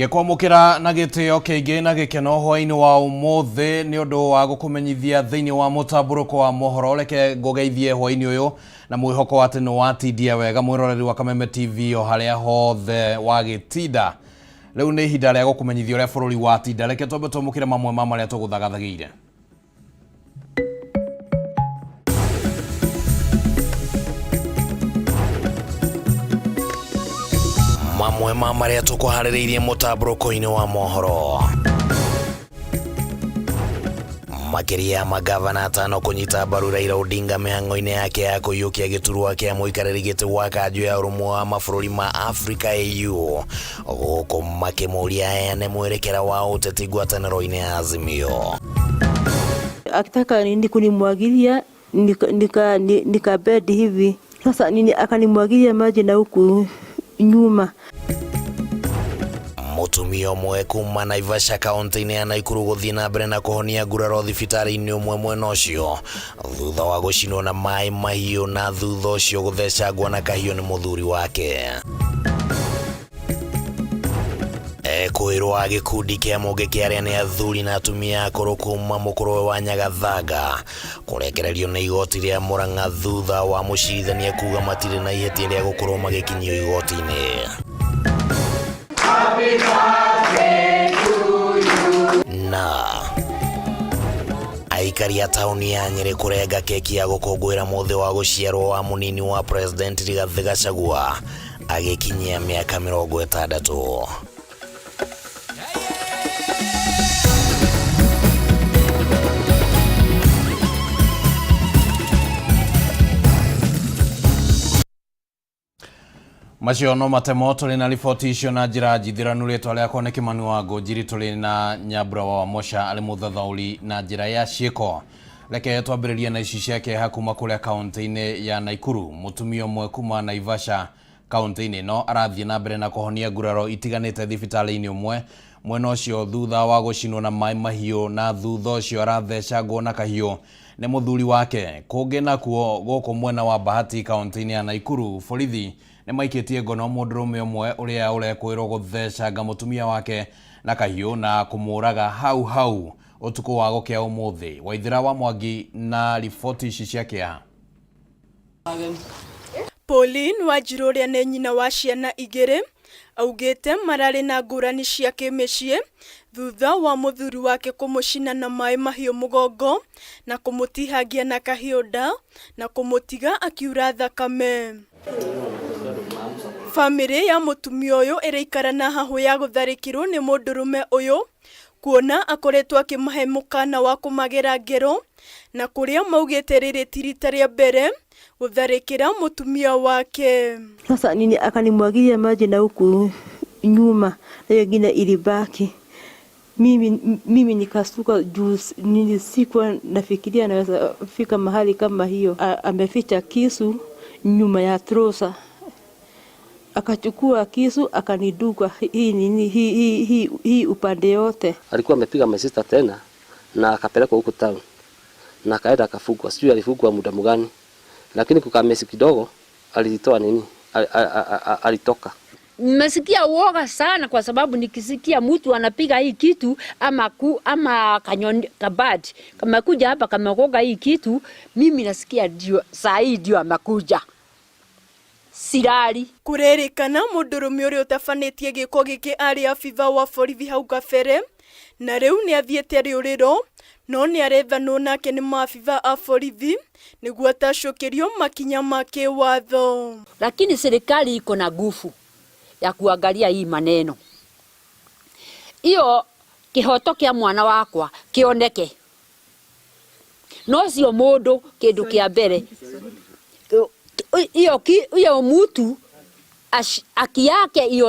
Ngekwamukira na gitio kiingi na gikeno hwaini wa umuthi ni undu wa gukumenyithia thiini wa Mutamburuko Wa Mohoro. Reke ngugeithie hwaini uyu na mwihoko ati no watindia wega mwiroreri wa Kameme TV o haria hothe wagitinda. Riu ni ihinda ria gukumenyithia uria bururi watinda. Reke twambe twamukire mamwe ma maria tuguthagathagiire. Mamwe ma maria tukuhaririirie Mutamburuko-ini wa Mohoro. Makiria magavana atano kunyita mbaru Raila Odinga mihango-ini yake ya kuyukia giturwa kia muikariri giti wa kanjo ya urumwe wa mabũrũri ma Africa AU guku makimuria ene mwerekera wa uteti ngwatanĩro-ini ya Azimio. Akitaka nini kunimwagilia nikabedi hivi sasa nini akanimwagilia maji na huku nyuma. Mutumia umwe kuma Naivasha kaunti-ini ya Naikuru guthii na mbere na kuhonia nguraro thibitari-ini umwe mwena ucio thutha wa gucinwo na mai mahiu na thutha ucio guthecangwo na kahiu ni muthuri wake. Kwirwa gikundi kia muge kia aria ni athuri na atumia akũrũ kuma mũkũrwe wa Nyagathanga kurekererio na igoti ria Murang'a thutha wa mucirithania kuga matire na ihĩtia ria gũkorwo magikinyio igoti-ini. Na aikari a tauni ya Nyeri kurenga keki ya gũkũngũĩra mũthĩ wa gũciarwo wa munini wa President Rigathi Gachagua agikinyia miaka 60. Macio no matemo tuli na riboti icio na njira njithiranu ritwa riakwa ni Kimani wa Ngũnjiri tuli na Nyambura wa Mosha ali muthathauri na njira ya ciiko. Reke twambiririe na ici ciake hakuma kuria kaunti-ini ya Naikuru. Mutumia umwe kuma Naivasha kaunti-ini no arathie na mbere na kuhonia nguraro itiganite thibitari-ini umwe mwena ucio thutha wa gucinwo na mai mahiu na thutha ucio arathecangwo na kahiu ni muthuri wake. Kungi nakuo guku mwena wa Bahati kaunti-ini ya Naikuru borithi ni maikitie ngono mũndũrũme ũmwe uria urekwirwo guthecanga mutumia wake na kahiu na kumuraga hau utuku wa gukia umuthi. Waithira wa Mwangi na riboti ici ciake. Pauline Wanjiru uria ni nyina wa ciana igiri augite marari na ngurani cia kimicii thutha wa muthuri wake kumucina na mai mahiu mugongo na kumutihangia na kahiu nda na kumutiga akiura thakame. Family ya mutumia uyu iraikara na hahu ya gutharikirwo ni mũndũrũme uyu kuona akoretwo akimahe mukana wa kumagera ngero na kuria maugite riri tirita ria mbere gutharikira mutumia wake. Sasa nini akanimwagilia maji na huku nyuma na yengine ilibaki. Mimi nikasuka juu nilisikuwa nafikiria anaweza fika mahali kama hiyo. Ameficha kisu nyuma ya trosa. Akachukua kisu akaniduka hii upande yote. Alikuwa amepiga my sister tena na akapelekwa huko town. Na kaenda akafugwa. Sijui alifugwa muda mgani. Lakini kukamesi kidogo alitoa nini? Alitoka. Nimesikia uoga sana kwa sababu nikisikia mtu anapiga hii kitu ama kabati kama kuja hapa kama koga hii kitu mimi nasikia ndio saa hii ndio amekuja. Sirari kurerikana mũndũrũme ũrĩa ũtabanĩtie gĩko gĩkĩ arĩ abiva wa borithi hau kabere na rĩu nĩ athiĩte rĩũrĩro no nĩ arethanwo nake nĩ mabiva a borithi nĩguo atacũkĩrio makinya ma kĩwatho. Lakini serikali iko na nguvu ya kuangalia hii maneno. Hiyo kihoto kia mwana wakwa kioneke. No sio mũndũ kĩndũ kĩa mbere. Hiyo mtu haki yake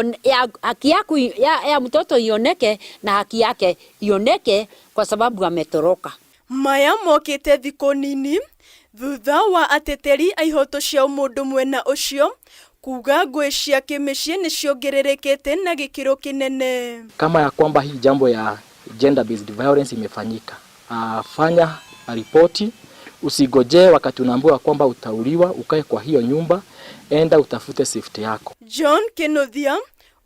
ya mtoto ioneke na haki yake ioneke kwa sababu ametoroka. Maya mokite thiko nini thutha wa ateteri aihoto cia mũndũ mwena ucio kuga ngũĩ cia kĩmĩciĩ nĩ ciongererekete na gĩkĩro kĩnene. Kama ya kwamba hii jambo ya gender based violence imefanyika, fanya ripoti. Usigoje wakati unaambiwa kwamba utauliwa, ukae kwa hiyo nyumba, enda utafute safety yako. John Kenothia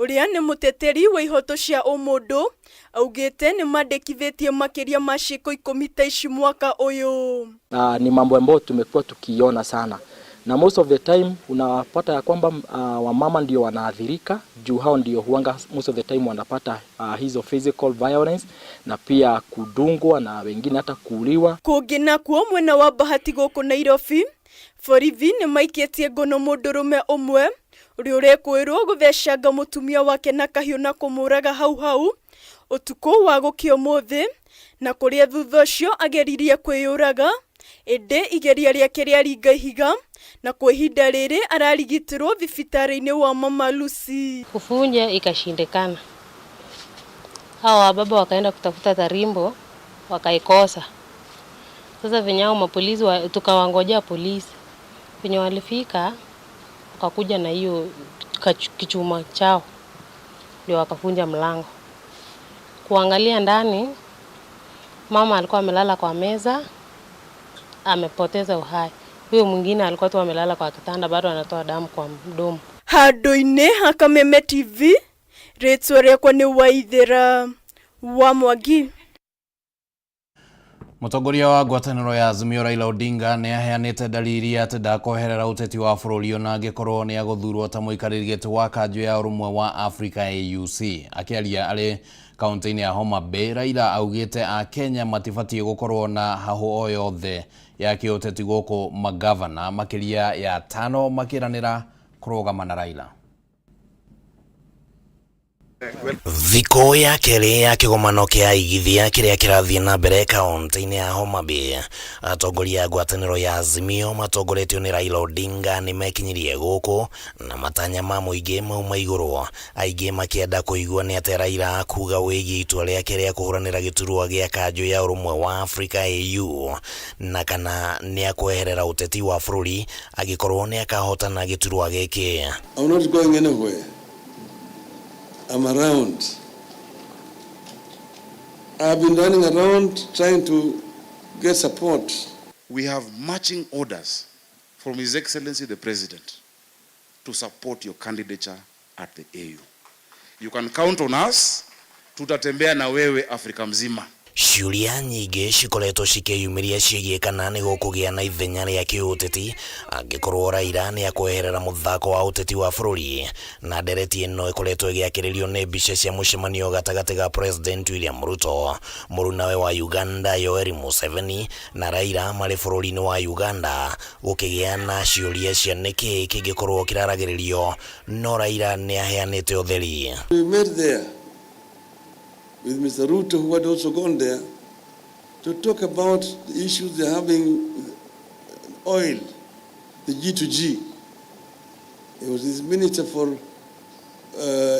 uria ni muteteri wa ihoto cia umundu augite ni mandikithitie makiria ma ciiko 10 ta ici mwaka uyu. Ni mambo ambayo tumekuwa tukiona sana, na most of the time unapata ya kwamba wamama ndio wanaathirika juu hao ndio huanga most of the time wanapata hizo physical violence na pia kudungwa na wengine hata kuuliwa. Kungina kuo mwena wa Bahati guku Nairobi, borithi ni maikitie ngono mundurume umwe uria urekwirwo guthecanga mutumia wake na kahiu na kumuraga hau utuku wa gukio muthi, na kuria thutha ucio ageririe kwiyuraga indi igeria riake riaringa ihiga na kwa ihinda riri ararigitirwo thibitari-ini wa Mama Lucy. Kufunja ikashindikana. Hawa baba wakaenda kutafuta tarimbo wakaikosa. Sasa vinyao mapolisi tukawangojea polisi. Venye walifika wakakuja na hiyo kichuma chao ndio wakafunja mlango. Kuangalia ndani, mama alikuwa amelala kwa meza amepoteza uhai. Huyo mwingine alikuwa tu amelala kwa kitanda bado anatoa damu kwa mdomo. Handu-ini ha Kameme TV, ritwa riakwa ni Waithera wa Mwangi. Mutongoria wa ngwatanĩro ya Azimio Raila Odinga ni aheanĩte dalili ati ndakoherera uteti wa bũrũri ona angĩkorwo ni agũthurwo ta mũikarĩri gĩtĩ wa kanjũ ya ũrũmwe wa Africa AUC. Akĩaria arĩ kaunti-inĩ ya Homa Bay, Raila augĩte a Kenya matibatiĩ gũkorwo na hahũ o yothe ya kĩũteti gũkũ magavana makĩria ya 5 makĩranĩra kũrũgama na Raila. Thikũ ya kerĩ ya kĩgomano kĩa igithia kĩrĩa kĩrathiĩ na mbere kaunti-inĩ ya Homa Bay, atongoria a ngwatanĩro ya Azimio matongoretio nĩ Raila Odinga nĩ mekinyirie gũkũ na matanya ma mũingĩ mauma igũrũ, aingĩ makĩenda kũigua nĩ atĩ Raila kuga wĩgiĩ itua rĩake rĩa kũhũranĩra gĩturwa gĩa kanjũ ya ũrũmwe wa Africa AU na kana nĩ akweherera uteti wa bũrũri angĩkorwo nĩ akahotana gĩturwa gĩkĩ. I'm not going anywhere. I'm around. I've been running around trying to get support. We have marching orders from His Excellency the President to support your candidature at the AU. You can count on us. Tutatembea na wewe Afrika mzima. Ciũria nyingĩ cikoretwo cikĩyumĩria ciĩgiĩ kana nĩ gũkũgĩa na ithenya rĩa kĩũteti angĩkorwo Raila nĩ akweherera mũthako wa ũteti wa bũrũri, na ndereti ĩno ĩkoretwo ĩgĩakĩrĩrio nĩ mbica cia mũcemanio gatagatĩ ga President William Ruto, mũrunawe wa Uganda Yoweri Museveni na Raila marĩ bũrũri-inĩ wa Uganda, gũkĩgĩa na ciũria cia nĩkĩ kĩngĩkorwo kĩraragĩrĩrio, no Raila nĩ aheanĩte ũtheri. We met there with Mr. Ruto, who had also gone there, to talk about the issues they're having with oil, the G2G. He was his minister for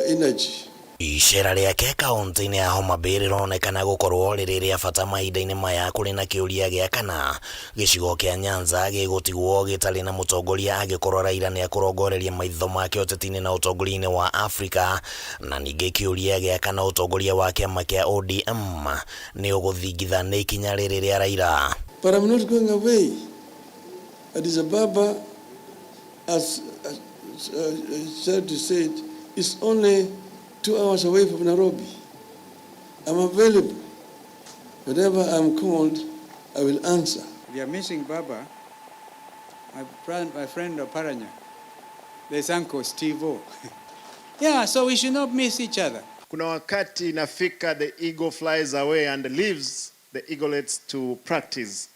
energy. Icera rĩake kaunti-inĩ ya Homa Bay rĩronekana gũkorwo rĩrĩ rĩa bata mahinda-inĩ maya kũrĩ na kĩũria gĩa kana gĩcigo kĩa Nyanza gĩgũtigwo gĩtarĩ na mũtongoria angĩkorwo Raila nĩ akũrongoreria maitho make ũteti-inĩ na ũtongoria-inĩ wa Africa, na ningĩ kĩũria gĩa kana ũtongoria wa kĩama kĩa ODM nĩ ũgũthingitha nĩ ikinya rĩrĩ rĩa Raila. But I'm not going away. Addis Ababa, as Charity said, is only 2 hours away from Nairobi. I'm available. Whenever I'm called, I will answer. We are missing Baba, my friend of Paranya. There's Uncle Steve-O. Yeah, so we should not miss each other. Kuna wakati inafika the eagle flies away and leaves the eaglets to practice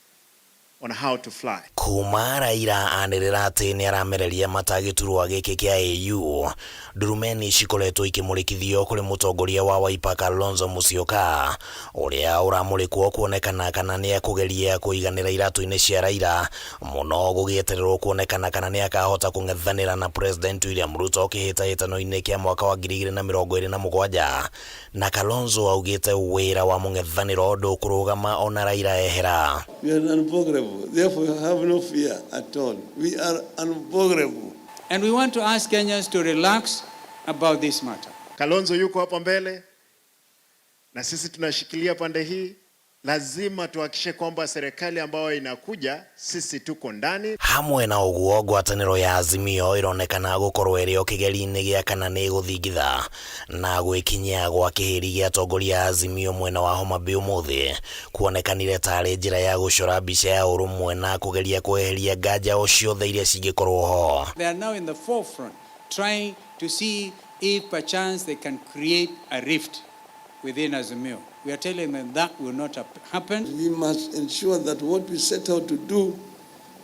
on how to fly. Kuma Raila anĩrĩra atĩ nĩ aramereria matagĩturwa gĩkĩ kĩa AU, ndurumeni cikoretwo ikĩmũrĩkithio kũrĩ mũtongoria wa Wiper Kalonzo Musyoka, ũrĩa ũramũrĩkwo kuonekana kana nĩ akũgeria kũiganĩra iratũ-inĩ cia Raila, mũno gũgĩetererwo kuonekana kana nĩ akahota kũng'ethanĩra na President William Ruto kĩhĩtahĩtano-inĩ kĩa mwaka wa 2027, na Kalonzo augĩte wĩra wa mũng'ethanĩro ndũkũrũgama ona Raila ehera. We are unbogable. Therefore, have no fear at all. We are unbogable. And we want to ask Kenyans to relax about this matter. Kalonzo yuko hapa mbele na sisi tunashikilia pande hii. lazima tuhakikishe kwamba serikali ambayo inakuja sisi tuko ndani. Hamwe na uguo ngwatanĩro ya Azimio ironekana gukorwo ĩrĩ o kĩgeri-inĩ gĩa kana nĩ gũthingitha na gwĩkinyia gwa kĩhĩri gĩa atongoria a Azimio mwena wa Homa Bay ũmũthĩ kuonekanire tarĩ njĩra ya gũcora mbica ya ũrũmwe na kũgeria kweheria nganja o ciothe iria cingĩkorwo ho. They are now in the forefront trying to see if perchance they can create a rift within Azimio. We are telling them that will not happen. We must ensure that what we set out to do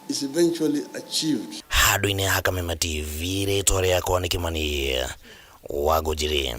is eventually achieved. Handũ-inĩ ha Kameme TV, rĩtwa rĩakwa nĩ Kimani Wangũnjiri.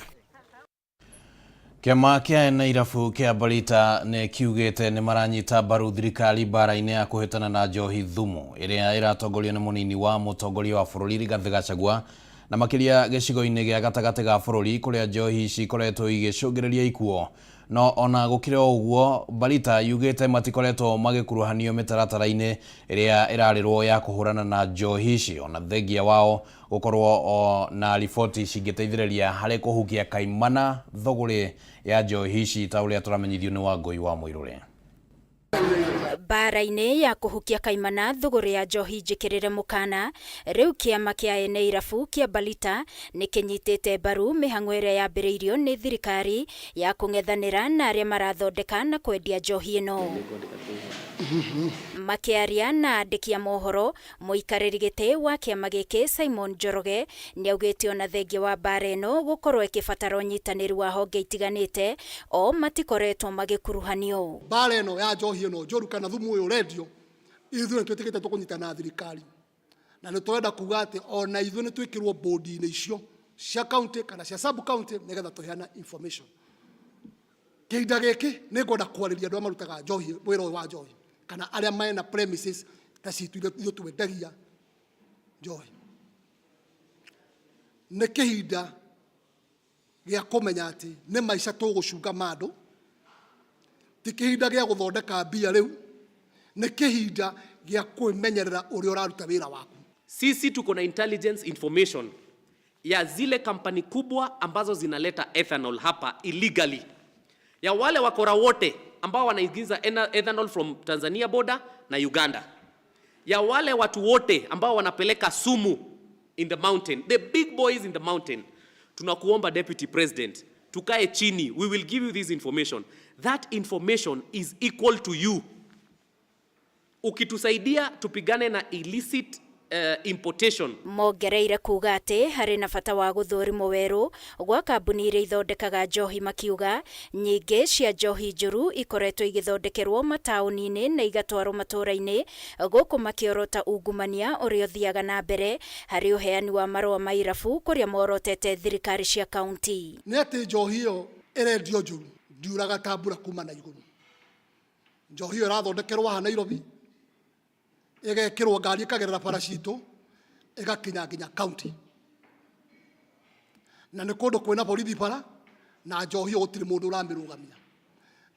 Kĩama kĩa Nairabu kĩa Balita nĩ kiugĩte nĩ maranyita mbaru thirikari mbara-inĩ ya kũhĩtana na njohi thumu ĩrĩa ĩratongorio nĩ mũnini wa mũtongoria wa bũrũri Rigathĩ Gachagua na makĩria gĩcigo-inĩ gĩa gatagatĩ ga bũrũri kũrĩa njohi ici ikoretwo igĩcũngĩrĩria ikuũ. No ona gũkĩrĩ ũguo, Balita yugĩte matikoretwo magĩkuruhanio mĩtaratara-inĩ ĩrĩa ĩrarĩrwo ya kũhũrana na njohi ici, ona thengia wao gũkorwo na riboti cingĩteithĩrĩria harĩ kũhukia kaimana thũgũrĩ ya njohi ici ta ũrĩa tũramenyithio nĩ Wangũi wa Mũirũrĩ. Bara-inĩ ya kũhukia kaimana thũgũrĩ ya njohi njĩkĩrĩre mũkana, rĩu kĩama kĩa Nairabu kĩa Balita nĩ kĩnyitĩte mbaru mĩhang'o ĩrĩa yambĩrĩirio nĩ thirikari ya kũng'ethanĩra na arĩa marathondeka na kwendia njohi ĩno. Makĩaria na andĩki a mohoro, mũikarĩri gĩtĩ wa kĩama gĩkĩ Simon Njoroge nĩaugĩte ona thengia wa bara ĩno gũkorwo ĩkĩbatara ũnyitanĩri wa honge itiganĩte o matikoretwo magĩkuruhanio. Bara ĩno ya njohi ĩno njũru kana thumu ũyũ ũrendio, ithuĩ nĩ twĩtĩkĩte tũkũnyitana na thirikari, na nĩ twenda kuga atĩ ona ithuĩ nĩ twĩkĩrwo bodi-inĩ icio cia county kana cia sub county nĩgetha tũheana information. Kĩhinda gĩkĩ nĩ ngwenda kwarĩria andũ arĩa marutaga njohi, wĩra ũyũ wa njohi, kana arĩa mena premises ta citũ ithuĩ twendagia njohi. Nĩ kĩhinda gĩa kũmenya atĩ nĩ maica tũgũcunga mandũ, ti kĩhinda gĩa gũthondeka mbia rĩu, nĩ kĩhinda gĩa kwĩmenyerera ũrĩa ũraruta wĩra waku. Sisi tuko na intelligence information ya zile kampani kubwa ambazo zinaleta ethanol hapa illegally, ya wale wakora wote ambao wanaingiza ethanol from Tanzania border na Uganda, ya wale watu wote ambao wanapeleka sumu in the mountain, the big boys in the mountain. Tunakuomba Deputy President, tukae chini, we will give you this information. That information is equal to you. Ukitusaidia tupigane na illicit importation. Mongereire kuga atĩ harĩ na bata wa gũthũrimwo werũ gwa kambuni iria ithondekaga njohi, makiuga nyingĩ cia njohi njũru ikoretwo igĩthondekerwo mataũni-inĩ na igatwarwo matũũra-inĩ, gũkũ makĩorota ungumania ũrĩa ũthiaga na mbere harĩ ũheani wa marũa ma irabu kũrĩa morotete thirikari cia kaunti. Nĩ atĩ njohi ĩyo ĩrendio njũru, ndiuraga ta mbura kuma na igũrũ. Njohi ĩyo ĩrathondekerwo haha Nairobi, ĩgekĩrwo ngari ĩkagerera bara citũ ĩgakinya nginya county, na nĩ kũndũ kwĩna borithi bara, na njohi ĩyo gũtirĩ mũndũ ũramĩrũgamia.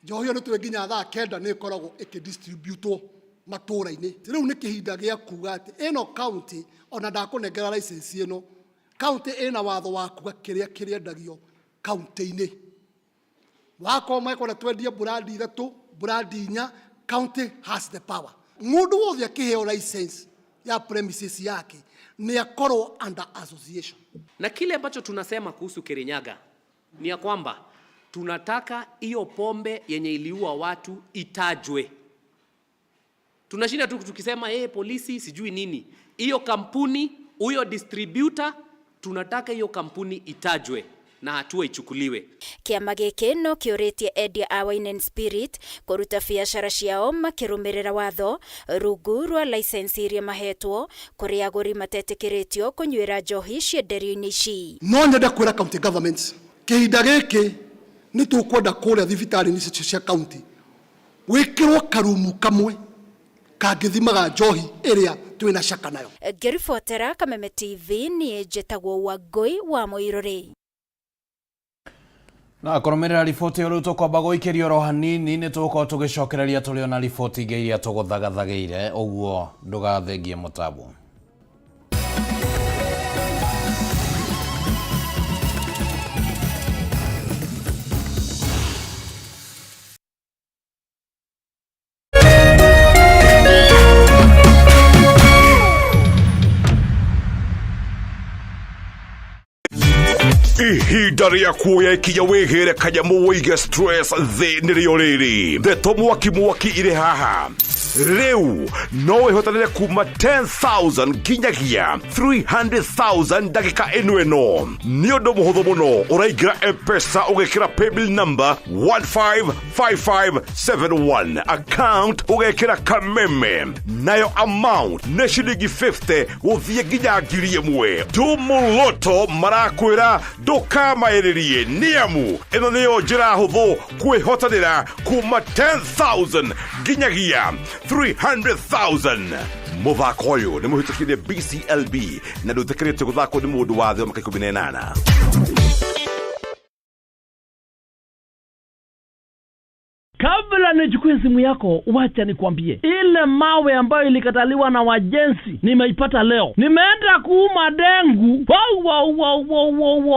Njohi ĩyo nĩ tũĩ nginya thaa kenda nĩ ĩkoragwo ĩkĩdistributwo matũũra-inĩ. Rĩu nĩ kĩhinda gĩa kuga atĩ ĩno county ona ndakũnengera license ĩno, county ĩna watho wa kuga kĩrĩa kĩrĩendagio county-inĩ. Wakorwo mekona twendie brandi ithatũ, brandi inya, county has the power. Mũndũ wothe akĩheo license ya premises yake ni akorwo under association. Na kile ambacho tunasema kuhusu Kirinyaga ni ya kwamba tunataka hiyo pombe yenye iliua watu itajwe. Tunashinda tu tukisema polisi sijui nini. Hiyo kampuni, huyo distributor, tunataka hiyo kampuni itajwe na hatua ichukuliwe. Kĩama gĩkĩ no kĩũrĩtie endia a Wine and Spirit kũruta biacara ciao makĩrũmĩrĩra watho rungu rwa license iria mahetwo kũrĩ agũri matetĩkĩrĩtio kũnyuĩra njohi cienderio-inĩ ici. No nyende kwĩra county government, kĩhinda gĩkĩ nĩ tũkwenda kũrĩa thibitarĩ-inĩ cia county wĩkĩrwo karumu kamwe kangĩthimaga njohi ĩrĩa twĩna shaka nayo. Ngĩribotera Kameme TV niĩ njĩtagwo Wangũi wa Mũirũrĩ. Na kũrũmĩrĩra riboti ĩyo rĩu tũkwamba gũikĩria oro hanini, nĩ tũgũkorwo tũgĩcokereria tũrĩ ona riboti ingĩ iria tũgũthagathagĩire, ũguo ndũgathengie mũtambo. ihinda rĩa kuoya ikinya wĩgĩre kanyamu wĩige stress thĩ nĩrĩo rĩrĩ. Ndeto mwaki irĩ haha. Rĩu no wĩhotanĩre kuma 10,000 nginyagia 300,000 ndagĩka ĩno. Nĩ ũndũ mũhũthũ mũno. Ũraingĩra M-Pesa ũgekĩra paybill number 155571, account ũgekĩra Kameme, nayo amount nĩ ciringi 50 gũthiĩ nginya 1,000. Tumuluto marakwĩra ndũkamaĩrĩrie nĩamu ĩno nĩyo njĩra hũthũ kwĩhotanĩra kuma 10,000 nginyagia 300,000. Mũthako ũyũ nĩ mũhĩtũkĩrie BCLB na ndũtĩkĩrĩtio gũthakwo nĩ mũndũ wa thĩ wa mĩaka 18. Kabla nichukue simu yako, wacha nikwambie. Ile mawe ambayo ilikataliwa na wajenzi, nimeipata leo. Nimeenda kuuma dengu.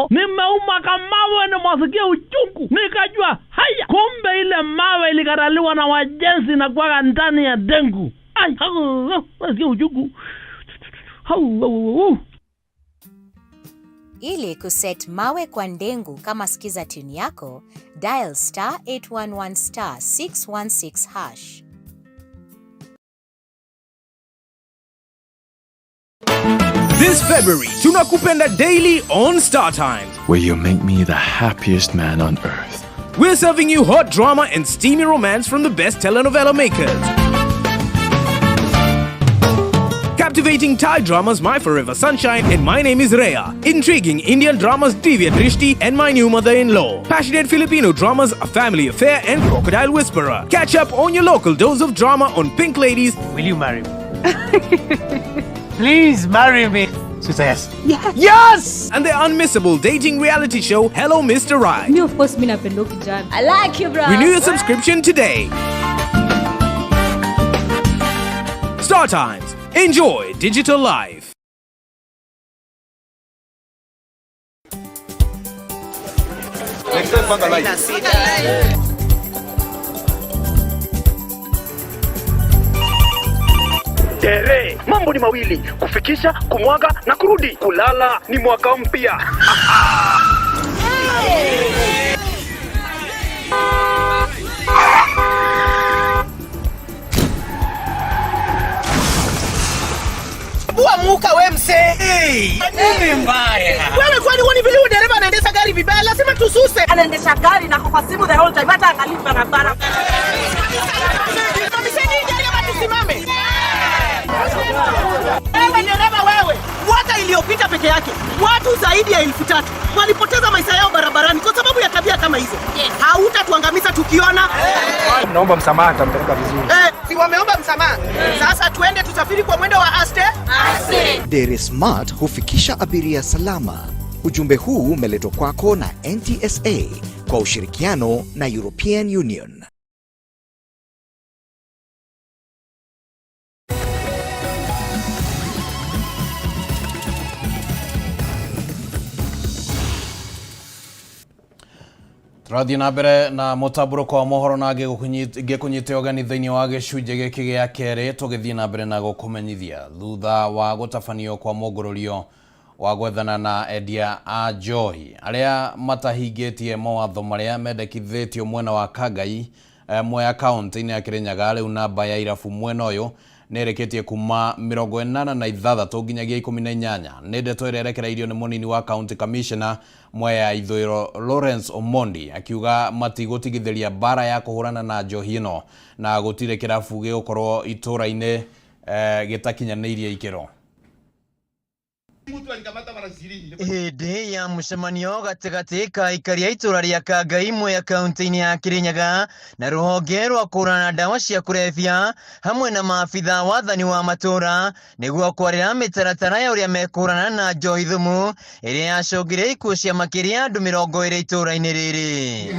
Nimeuma kamawe na mwasikia uchungu. Nikajua, haya, kumbe ile mawe ilikataliwa na wajenzi na kwa ndani ya dengu. Ai, mwasikia uchungu. Ili kuset mawe kwa ndengu kama sikiza tune yako, dial *811*616#. This February, tunakupenda daily on Star Times, where you make me the happiest man on earth. We're serving you hot drama and steamy romance from the best telenovela makers. Captivating Thai dramas My Forever Sunshine and My Name is Rhea. Intriguing Indian dramas Divya Drishti and My New Mother-in-Law. Passionate Filipino dramas A Family Affair and Crocodile Whisperer. Catch up on your local dose of drama on Pink Ladies. Will you marry me? Please marry me. She says, yes! Yes! And the unmissable dating reality show Hello Mr. Right. Me of course me napenda kijana. I like you, bro. Renew your subscription today. Star Times. Enjoy digital life. Tere, mambo ni mawili, kufikisha, kumwaga na kurudi. Kulala ni mwaka mpya. Muka we mse. Nini mbaya? Wewe kwani wani vile dereva anaendesha gari vibaya, lazima tususe. Anaendesha gari na kwa simu the whole time, hata angalia barabara. Tusimame. Wewe dereva wewe. Mwaka iliyopita peke yake, watu zaidi ya 3,000 walipoteza maisha yao barabarani kwa sababu ya tabia kama hizo. Hautatuangamiza tukiona. Naomba msamaha, nitampeleka vizuri. Si wameomba msamaha. Sasa tuende tusafiri kwa mwendo wa aste. Dere Smart hufikisha abiria salama. Ujumbe huu umeletwa kwako na NTSA kwa ushirikiano na European Union. Tũrathiĩ na mbere na Mutamburuko Wa Mohoro na ngĩkũnyite ũgeni thĩinĩ wa gĩcunjĩ gĩkĩ gĩa kerĩ, tũgĩthiĩ na mbere na gũkũmenyithia thutha wa gũtabanio kwa mũngũrũrio wa gwethana na endia a njohi arĩa matahingĩtie mawatho marĩa mendekithĩtio mwena wa Kangai Mwea kaunti-inĩ ya Kirinyaga. Rĩu namba ya irabu mwena ũyũ nĩrĩkĩtie kuma 86 nginyagia 18. Nĩ ndeto ĩrĩa ĩrekereirio nĩ mũnini wa county commissioner Mwea Ithũĩro Lawrence Omondi akiuga matigũtigithĩria bara ya kũhũrana na njohi ĩno na gũtirĩ kĩrabu gĩgũkorwo itũra-inĩ gĩtakinyanĩirie ikĩro. Hĩndĩ ya mũcemanio gatagatĩ ka aikari a itũra rĩa Kangai Mwea kaunti-inĩ ya Kirinyaga na rũhonge rwa kũhũrana ndawa cia kũrebia hamwe na maabitha wathani wa matũra nĩguo kwarĩra mĩtaratara ya ũrĩa mekũhũrana na njohi thumu ĩrĩa yacũngire ikuũ cia makĩria andũ 20 itũra-inĩ rĩrĩ.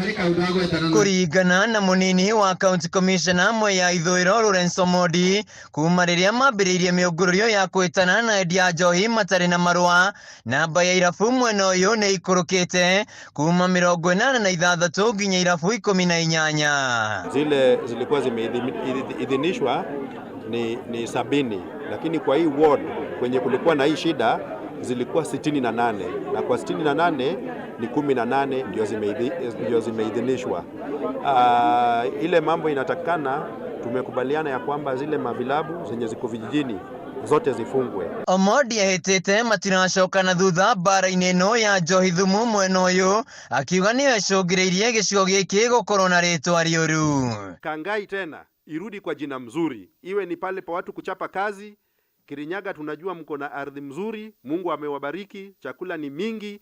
Kũringana na mũnini wa county commissioner Mwea Ithũĩro Lawrence Omondi, kuma rĩrĩa mambĩrĩirie mĩũngũrũrio ya kwĩtana na endia njohi matarĩ na marũa, namba ya irabu mwena ũyũ nĩ ikũrũkĩte kuma 86 nginya irabu 18. Zile zilikuwa zimeidhinishwa ni 70, lakini kwa hii ward kwenye kulikuwa na hii shida zilikuwa 68 na kwa 68 ni 18 ndio zimeidhinishwa. Ile mambo inatakana, tumekubaliana ya kwamba zile mavilabu zenye ziko vijijini zote zifungwe. Omodi ahitete matiracoka na thutha bara-inĩ ĩno ya njohi thumu mwena ũyũ, akiuga nĩyo ĩcũngĩrĩirie gĩcigo gĩkĩ gũkorwo na rĩtwa rĩũru. Kangai tena irudi kwa jina mzuri, iwe ni pale pa watu kuchapa kazi. Kirinyaga tunajua mko na ardhi mzuri, Mungu amewabariki, chakula ni mingi.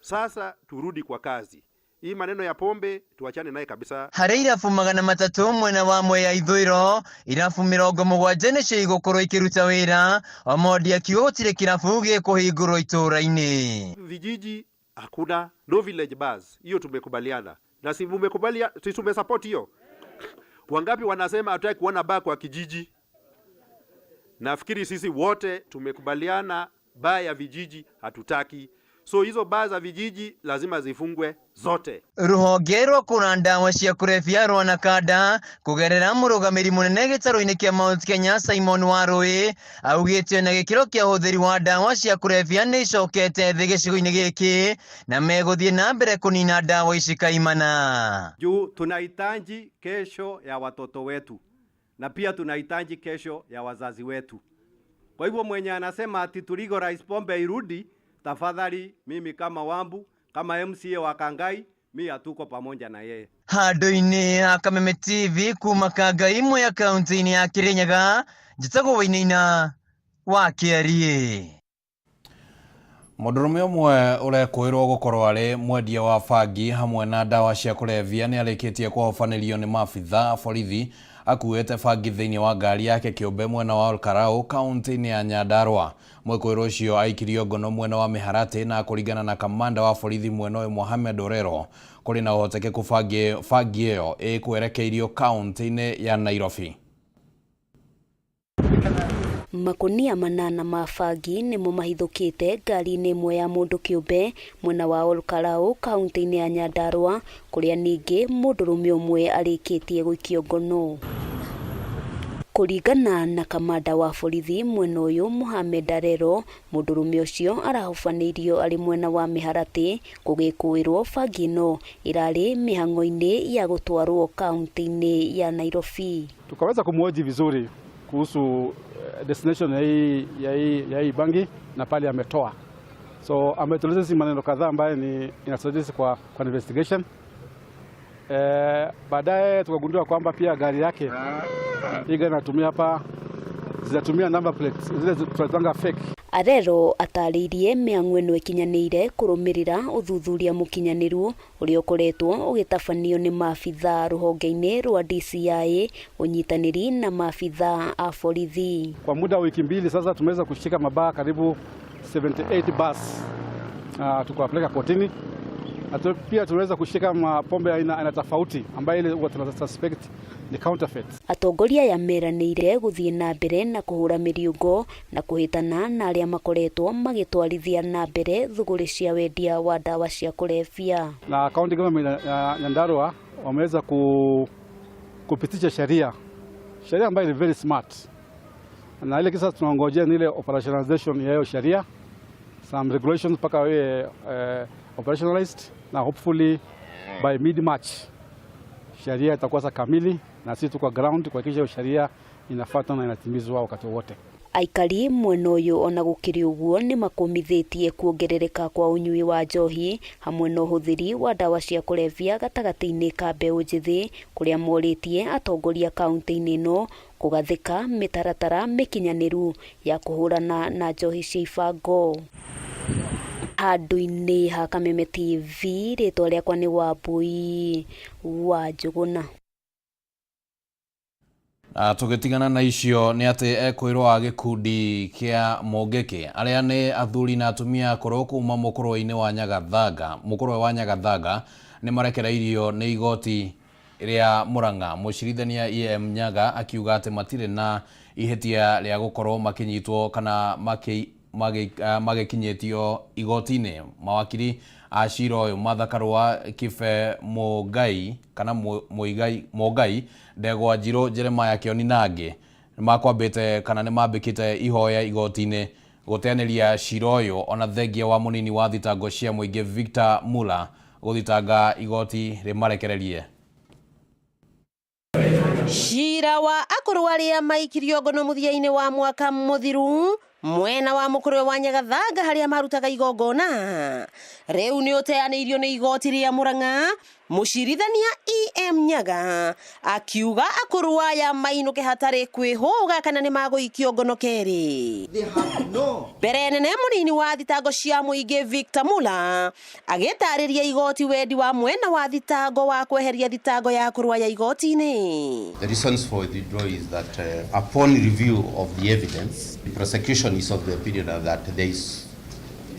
Sasa turudi kwa kazi. Hii maneno ya pombe tuachane naye kabisa. Harĩ irabu 300 mwena wa Mwea ithũĩro, irabu 70 nĩcio igũkorwo ikĩruta wĩra. Omondi akiuga gũtirĩ kirabu gĩkũhingũrwo itũũra-inĩ. Vijiji hakuna, no village bars. Hiyo tumekubaliana. Na si mmekubalia, si tumesupport hiyo. Wangapi wanasema hataki kuona bar kwa kijiji? Nafikiri sisi wote tumekubaliana bar ya vijiji hatutaki. So hizo bar za vijiji lazima zifungwe zote. Ruhonge rwa kũgũra ndawa cia kũrebia rwa Nakada kũgerera mũrũgamĩri mũnene gĩtarũ-inĩ kĩa Mount Kenya Simon Warũĩ augĩte na gĩkĩro kĩa ũhũthĩri wa ndawa cia kũrebia nĩ icokete thĩ gĩcigo-inĩ gĩkĩ na megũthiĩ na mbere kũnina ndawa ici kaimana. Juu tunahitaji kesho ya watoto wetu na pia tunahitaji kesho ya wazazi wetu. Kwa hivyo mwenye anasema ati tuligorize pombe irudi, tafadhali mimi kama Wambu, kama MCA wa Kangai, mimi hatuko pamoja na yeye. Handũ-inĩ ha Kameme TV kuma Kangai imwe ya kaunti-inĩ ya Kirinyaga, njĩtagwo Wainaina wa Kĩarie. Mũndũrũme ũmwe ũrekwĩrwo gũkorwo arĩ mwendia wa bangi hamwe na ndawa cia kũrebia nĩ arĩkĩtie kũhobanĩrio nĩ maabitha borithi akuĩte bangi thĩinĩ wa ngari yake kĩũmbe mwena wa Olkarau kaunti-inĩ ya Nyandarua. Mwĩkũĩrwo ũcio aikirio ngono mwena wa Mĩharatĩ na kũringana na kamanda wa borithi mwena ũyũ Mohamed Orero kũrĩ na ũhotekeku bangi ĩyo ĩkwerekeirio kaunti-inĩ ya Nairobi. Makonia manana ma bangi nĩmo mahithũkĩte ngari-inĩ ĩmwe ya mũndũ kĩũmbe mwena wa Olkarau kaunti-inĩ ya Nyandarua, kũrĩa ningĩ mũndũrũme ũmwe arĩkĩtie gũikio ngono. Kũringana na kamanda wa borithi mwena ũyũ Mohamed Orero, mũndũrũme ũcio arahobanĩirio arĩ mwena wa Mĩharatĩ, gũgĩkũĩrwo bangi ĩno ĩrarĩ mĩhang'o-inĩ ya gũtwarwo kaunti-inĩ ya Nairobi. Tukaweza kumhoji vizuri kuhusu destination ya hii bangi na pale ametoa. So ametueleza si maneno kadhaa ambayo ni inasaidia kwa investigation. Baadaye tukagundua kwamba pia gari yake iga natumia hapa zinatumia number plates zile tunatanga fake. Orero atarĩirie mĩhang'o ĩno ĩkinyanĩire kũrũmĩrĩra ũthuthuria mũkinyanĩru ũrĩa ũkoretwo ũgĩtabanio nĩ maabitha rũhonge-inĩ rwa DCI ũnyitanĩri na maabitha a borithi. Kwa muda wa wiki mbili sasa tumeweza kushika mabaa karibu 78 bus tukawapeleka kotini. Pia tunaweza kushika mapombe aina tofauti ambayo ile tuna suspect ni counterfeit. Atongoria yameranĩire gũthiĩ na mbere na kũhũra mĩriũngo na kũhĩtana na arĩa makoretwo magĩtwarithia na mbere thũgũrĩ cia wendia wa ndawa cia kũrebia. Na county government ya Nyandarua wameweza kupitisha sheria ambayo ni very smart. Na ile kisa tunaongojea ni ile operationalization ya hiyo sheria, some regulations mpaka operationalized, na hopefully by mid-March sheria itakuwa kamili na sisi tuko ground kuhakikisha sheria inafuatwa na inatimizwa wakati wote. Aikari mwena ũyũ ona gũkĩrĩ ũguo nĩ makomithĩtie kuongerereka kwa ũnyui wa njohi hamwe na ũhũthĩri wa ndawa cia kũrebia gatagatĩ-inĩ ka mbeũ njĩthĩ, kũrĩa morĩtie atongoria kaunti-inĩ ĩno kũgathĩka mĩtaratara mĩkinyanĩru ya kũhũrana na njohi cia ibango. Handũ-inĩ ha Kameme TV, rĩtwa rĩakwa nĩ Wambui wa Njũgũna. Tũgĩtigana na icio nĩ atĩ ekwĩrwo wa gĩkundi kĩa Mũngĩkĩ arĩa nĩ athuri na atumia akũrũ kuma mũkũrwe-inĩ wa Nyagathanga nĩ marekereirio nĩ igoti rĩa Murang'a. Mũcirithania EM Nyaga akiuga atĩ matirĩ na ihĩtia rĩa gũkorwo makĩnyitwo kana magĩkinyĩtio igoti-inĩ. Mawakiri a cira ũyũ Martha Karũa, Kibe Mũngai kana Mũngai, Ndegwa Njirũ, Jeremiah Kĩoni na angĩ nĩ makwambĩte kana nĩ mambĩkĩte ihoya igoti-inĩ guteanĩria cira ũyũ ona thengia wa mũnini wa thitango cia mũingĩ Victor Muller gũthitanga igoti rĩmarekererie. Cira wa akũrũ arĩa maikirio ngono mũthia-inĩ wa mwaka mũthiru mwena wa mũkũrwe wa Nyagathanga harĩa marutaga igongona rĩu nĩ ũteanĩirio nĩ igoti rĩa Murang'a. Mũcirithania EM Nyaga akiuga akũrũ aya mainũke hatarĩ kwĩhũga kana nĩ magũikio ngono kerĩ. Mbere nene mũnini wa thitango cia mũingĩ Victor Muller agĩtarĩria igoti wendi wa mwena wa thitango wa kweheria thitango ya akũrũ aya igoti-inĩ. The reasons for the withdrawal is that upon review of the evidence, the prosecution is of the opinion that there is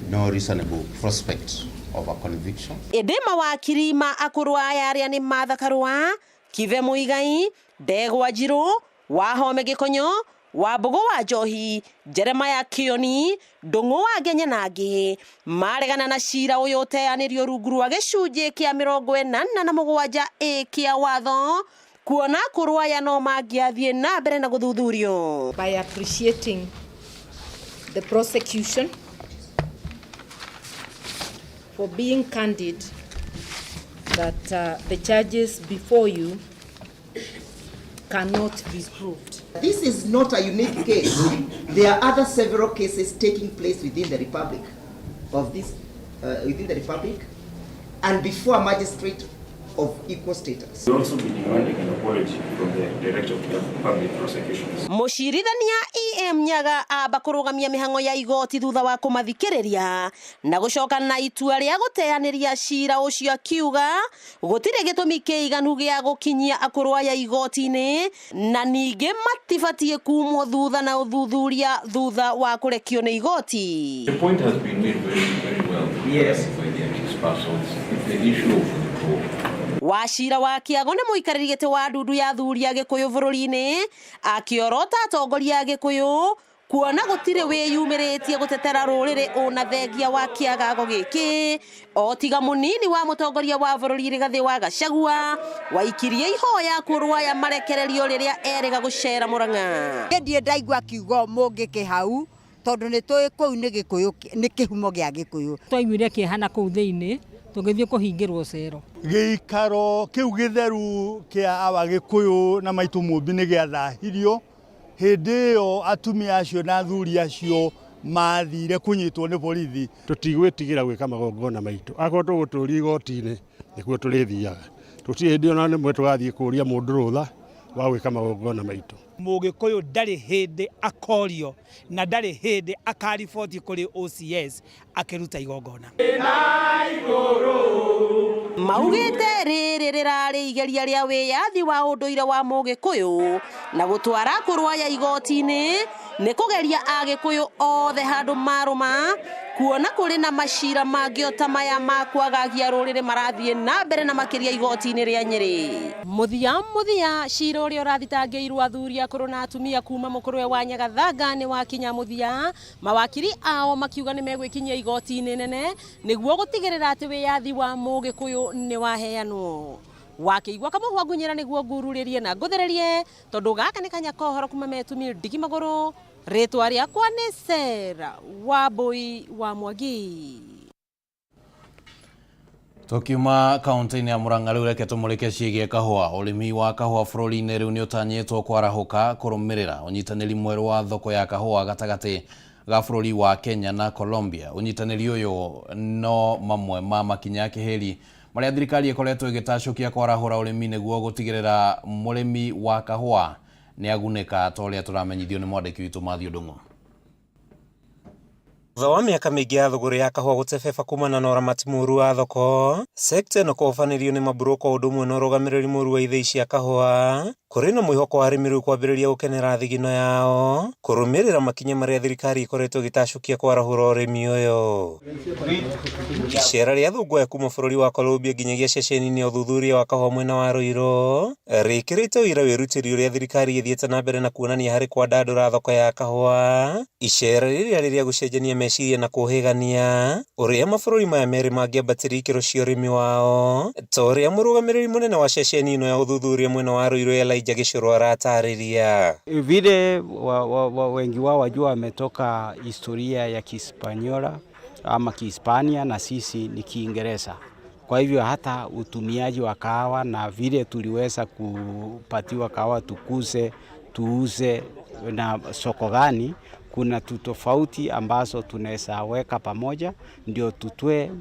no reasonable prospect of a conviction. Ĩndĩ mawakiri ma akũrũ aya arĩa nĩ Martha Karua, Kive Muigai, Ndegwa Njirũ, Wahome Gĩkonyo, Wambũgũ wa Njohi, Jeremiah Kioni, Ndũng'ũ wa Ngenya na angĩ maregana na cira ũyũ ũteanĩrio rungu rwa gĩcunjĩ kĩa 47 kĩa watho kuona akũrũ aya no mangĩathiĩ na mbere na gũthuthurio. By appreciating the prosecution for being candid that the charges before you cannot be proved. This is not a unique case. There are other several cases taking place within the Republic and before a magistrate of equal status. We also be demanding an apology from the Director of Public Prosecutions. Mũcirithania EM Nyaga amba kũrũgamia mĩhang'o ya igoti thutha wa kũmathikĩrĩria na gũcoka na itua rĩa gũteanĩria cira ũcio akiuga gũtirĩ gĩtũmi kĩiganu gĩa gũkinyia akũrũ aya igoti-inĩ na ningĩ matibatiĩ kumwo thutha na ũthuthuria thutha wa kũrekio nĩ igoti. The point has been made very well. Yes. By the accused persons. It's the issue of control. Wacira wa Kĩago nĩ mũikarĩri gĩtĩ wa ndundu ya athuri a Gĩkũyũ bũrũri-inĩ akĩorota atongoria a Gĩkũyũ kuona gũtirĩ wĩyumĩrĩtie gũtetera rũrĩrĩ ona thengia wa kĩagago gĩkĩ o tiga mũnini wa mũtongoria wa bũrũri Rigathĩ wa Gachagua waikirie ihoya akũrũ aya marekererio rĩrĩa erĩga gũcera Murang'a. Ndiĩ ndaigua kiugo mũngĩkĩ hau tondũ nĩ tũĩ kũu nĩ Gĩkũyũ nĩ kĩhumo gĩa Gĩkũyũ. Twaiguire kĩhana kũu thĩinĩ tũgĩthiĩ kũhingĩrwo cero. Gĩikaro kĩu gĩtheru kĩa awa Gĩkũyũ na maitũ mũmbi nĩ gĩathahirio. Hĩndĩ ĩyo atumia acio na athuri acio mathire kũnyitwo nĩ borithi. Tũtigwĩtigĩra gwĩka magongona maitũ. Akorwo tũgũtũũria igoti-inĩ nĩkuo tũrĩthiaga. Tũtirĩ hĩndĩ ona nĩmwe tũgathiĩ kũũria mũndũ rũtha wa gwĩka magongona maitũ. Mũgĩkũyũ ndarĩ hĩndĩ akorio na ndarĩ hĩndĩ akariboti kũrĩ OCS akĩruta igongona. Maugĩte rĩrĩ rĩrarĩ igeria rĩa wĩyathi wa ũndũire wa Mũgĩkũyũ na gũtwara akũrũ aya igoti-inĩ nĩ kũgeria Agĩkũyũ othe handũ marũma kuona kũrĩ na macira mangĩ o ta maya ma kwagagia rũrĩrĩ marathiĩ na mbere na makĩria igoti-inĩ rĩa Nyĩrĩ. Mũthia cira ũrĩa ũrathitangĩirwo athuri akũrũ na atumia kuma mũkũrwe wa Nyagathanga nĩ wakinya mũthia, mawakiri ao makiuga nĩ megwĩkinyia igoti-inĩ nene nĩguo gũtigĩrĩra atĩ wĩyathi wa Mũgĩkũyũ nĩ waheanwo. Wakĩigua kamũhwa ngunyĩra nĩguo ngururĩrie na ngũthererie tondũ gaka nĩ kanya kohoro kuma metumire ndigi magũrũ. Rĩtwa rĩakwa nĩ Sera Wambui wa Mwangi. Tukiuma kaunti-inĩ ya Murang'a rĩu reke tũmũrĩke ciĩgiĩ kahũa. Ũrĩmi wa kahũa bũrũri-inĩ rĩu nĩ ũtanyĩtwo kwarahũka kũrũmĩrĩra ũnyitanĩri mwerũ wa thoko ya kahũa gatagatĩ ga bũrũri wa Kenya na Colombia. Ũnyitanĩri ũyũ no mamwe ma makinya kĩhĩri marĩa thirikari ĩkoretwo ĩgĩtacũkia kwarahũra ũrĩmi nĩguo gũtigĩrĩra mũrĩmi wa kahũa nĩ agunĩka ta ũrĩa tũramenyithio nĩ mwandĩki witũ Mathew Ndung'u. Thutha wa mĩaka mĩingĩ ya thũgũrĩ ya kahũa gũtebeba kumana na ũramati mũru wa thoko, sekta ĩno kũhobanĩrio nĩ Mutamburuko ũndũ ũmwe na ũrũgamĩrĩri mũru wa ithĩi cia kahũa, kũrĩ na mwĩhoko wa arĩmi rĩu kwambĩrĩria gũkenera thigino yao kũrũmĩrĩra makinya marĩa thirikari ĩkoretwo ĩgĩtacũkia kwarahũra ũrĩmi ũyũ. Icera rĩa thũngũya kuma bũrũri wa Colombia nginyagia ceceni-inĩ ya ũthuthuria wa kahũa mwena wa Ruiru rĩkĩrĩte ũira wĩrutĩri ũrĩa thirikari ĩthiĩte na mbere na kuonania harĩ kwandandũra thoko ya kahũa. Icera rĩrĩa rĩrĩa gũcenjania meciria na kuhigania uria mabũrũri maya merĩ mangĩambatĩria ikĩro cia ũrĩmi wao, ta ũrĩa mũrũgamĩrĩri mũnene wa ceceni ino ya ũthuthuria mwena wa Ruiru Elijah Gĩchũrũ aratarĩria. Vile wengi wao wajua wametoka historia ya Kihispaniola ama Kihispania na sisi ni Kiingereza. Kwa hivyo hata utumiaji wa kahawa na vile tuliweza kupatiwa kahawa tuuze na soko gani, kuna tofauti ambazo tunaweza weka pamoja ndio tutue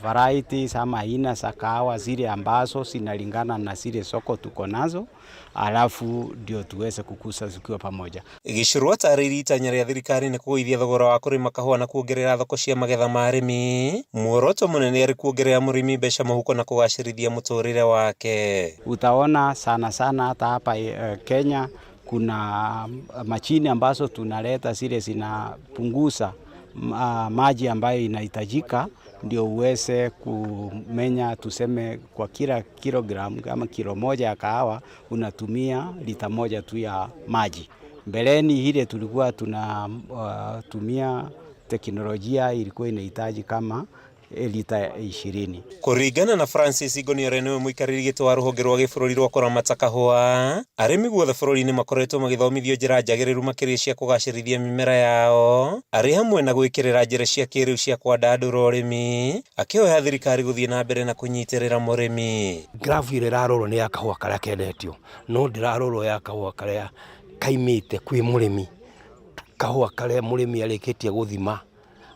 varieties ama aina za kahawa zile ambazo zinalingana na zile soko tuko nazo, alafu ndio tuweze kukuza zikiwa pamoja. Gĩchũrũ atarĩirie itanya rĩa thirikari nĩ kũgũithia thogora wa kũrĩma kahũa na kuongerera thoko cia magetha ma arĩmi. Muoroto mũnene arĩ kuongerera mũrĩmi mbeca mũhuko na kũgacĩrithia mũtũrĩre wake. Utaona sana hata hapa Kenya kuna mashine ambazo tunaleta zile zinapunguza maji ambayo inahitajika ndio uweze kumenya, tuseme kwa kila kilogramu kama kilo moja ya kahawa unatumia lita moja tu ya maji. Mbeleni ile tulikuwa tunatumia teknolojia ilikuwa inahitaji kama lita 20. Kũringana na Francis Igoniore nĩwe mũikarĩri gĩtĩ wa rũhonge rwa gĩbũrũri rwa kũramata kahũa, arĩmi guothe bũrũri-inĩ makoretwo magĩthomithio njĩra njagĩrĩru makĩria cia kũgacĩrithia mĩmera yao, arĩ hamwe na gwĩkĩrĩra njĩra cia kĩrĩu cia kwandandũra ũrĩmi, akĩhoya thirikari gũthiĩ na mbere na kũnyitĩrĩra mũrĩmi. Grafu ĩrĩa ĩrarorwo nĩ ya kahũa karĩa kendetio, no ndĩrarorwo ya kahũa karĩa kaimĩte kwĩ mũrĩmi, kahũa karĩa mũrĩmi arĩkĩtie gũthima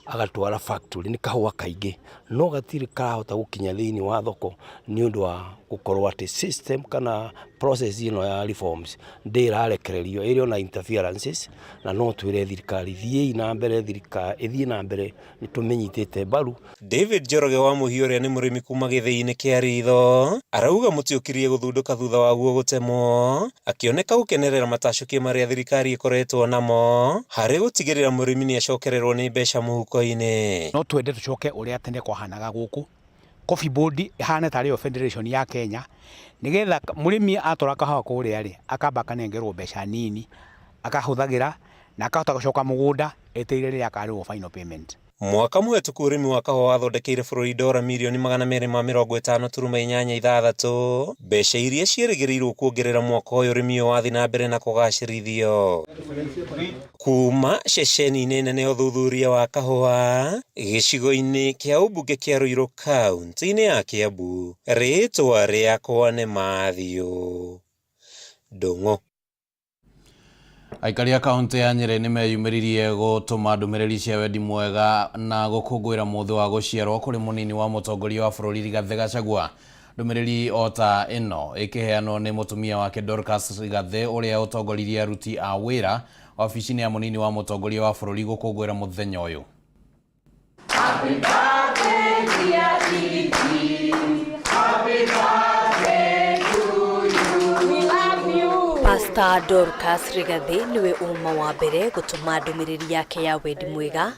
agatwara factory ni kahũa kaingĩ, no gatirĩ karahota gũkinya thĩinĩ wa thoko nĩ ũndũ wa gũkorwo atĩ system kana process ino ya reforms ndĩrarekererio ĩrĩ na interferences, na no twĩre thirikari thiĩ na mbere nĩ tũmenyitĩte mbaru. David Njoroge wa Mũhio ũrĩa nĩ mũrĩmi kuma gĩthĩ-inĩ kĩa Ritho arauga mũtĩ ũkirie gũthundũka thutha waguo gũtemwo, akĩoneka gũkenerera matacũkia marĩa thirikari ĩkoretwo namo harĩ gũtigĩrĩra mũrĩmi nĩ acokererwo nĩ mbeca mũhuko-inĩ. No twende tũcoke ũrĩa tene kwahanaga gũkũ. Coffee Board ihana tarĩyo Federation ya Kenya, nigetha mũrĩmi atwara kahũa kũrĩa rĩ akamba kanengerwo mbeca nini akahũthagĩra na akahota gũcoka mũgũnda eteire rĩrĩa akarĩhwo final payment. Mwaka mũhetũku ũrĩmi wa kahũa wathondekeire bũrũri ndora mirioni 250.86, mbeca iria cierĩgĩrĩirwo kuongerera mwaka ũyũ ũrĩmi wathiĩ na mbere na kũgacĩrithio. Kuma ceceni-inĩ nene ya ũthuthuria wa kahũa gĩcigo-inĩ kĩa ũmbunge kĩa Ruiru kaunti-inĩ ya Kiambu, rĩtwa rĩakwa nĩ Mathiũ Ndũng'ũ. Aikari a kaunti ya Nyeri nĩ meyumĩririe gũtũma ndũmĩrĩri cia wendi mwega na gũkũngũĩra mũthĩ wa gũciarwo kũrĩ mũnini wa mũtongoria wa bũrũri Rigathĩ Gachagua. Ndũmĩrĩri ota ĩno ĩkĩheanwo nĩ mũtumia wake Dorcas Rigathĩ ũrĩa ũtongoririe aruti a wĩra wabici-inĩ ya mũnini wa mũtongoria wa bũrũri gũkũngũĩra mũthenya ũyũ. Happy birthday dear Gigi. Happy birthday to you. We love you. Pastor Dorcas Rigathĩ niwe uma wa mbere gũtũma ndũmĩrĩri yake ya wendi mwega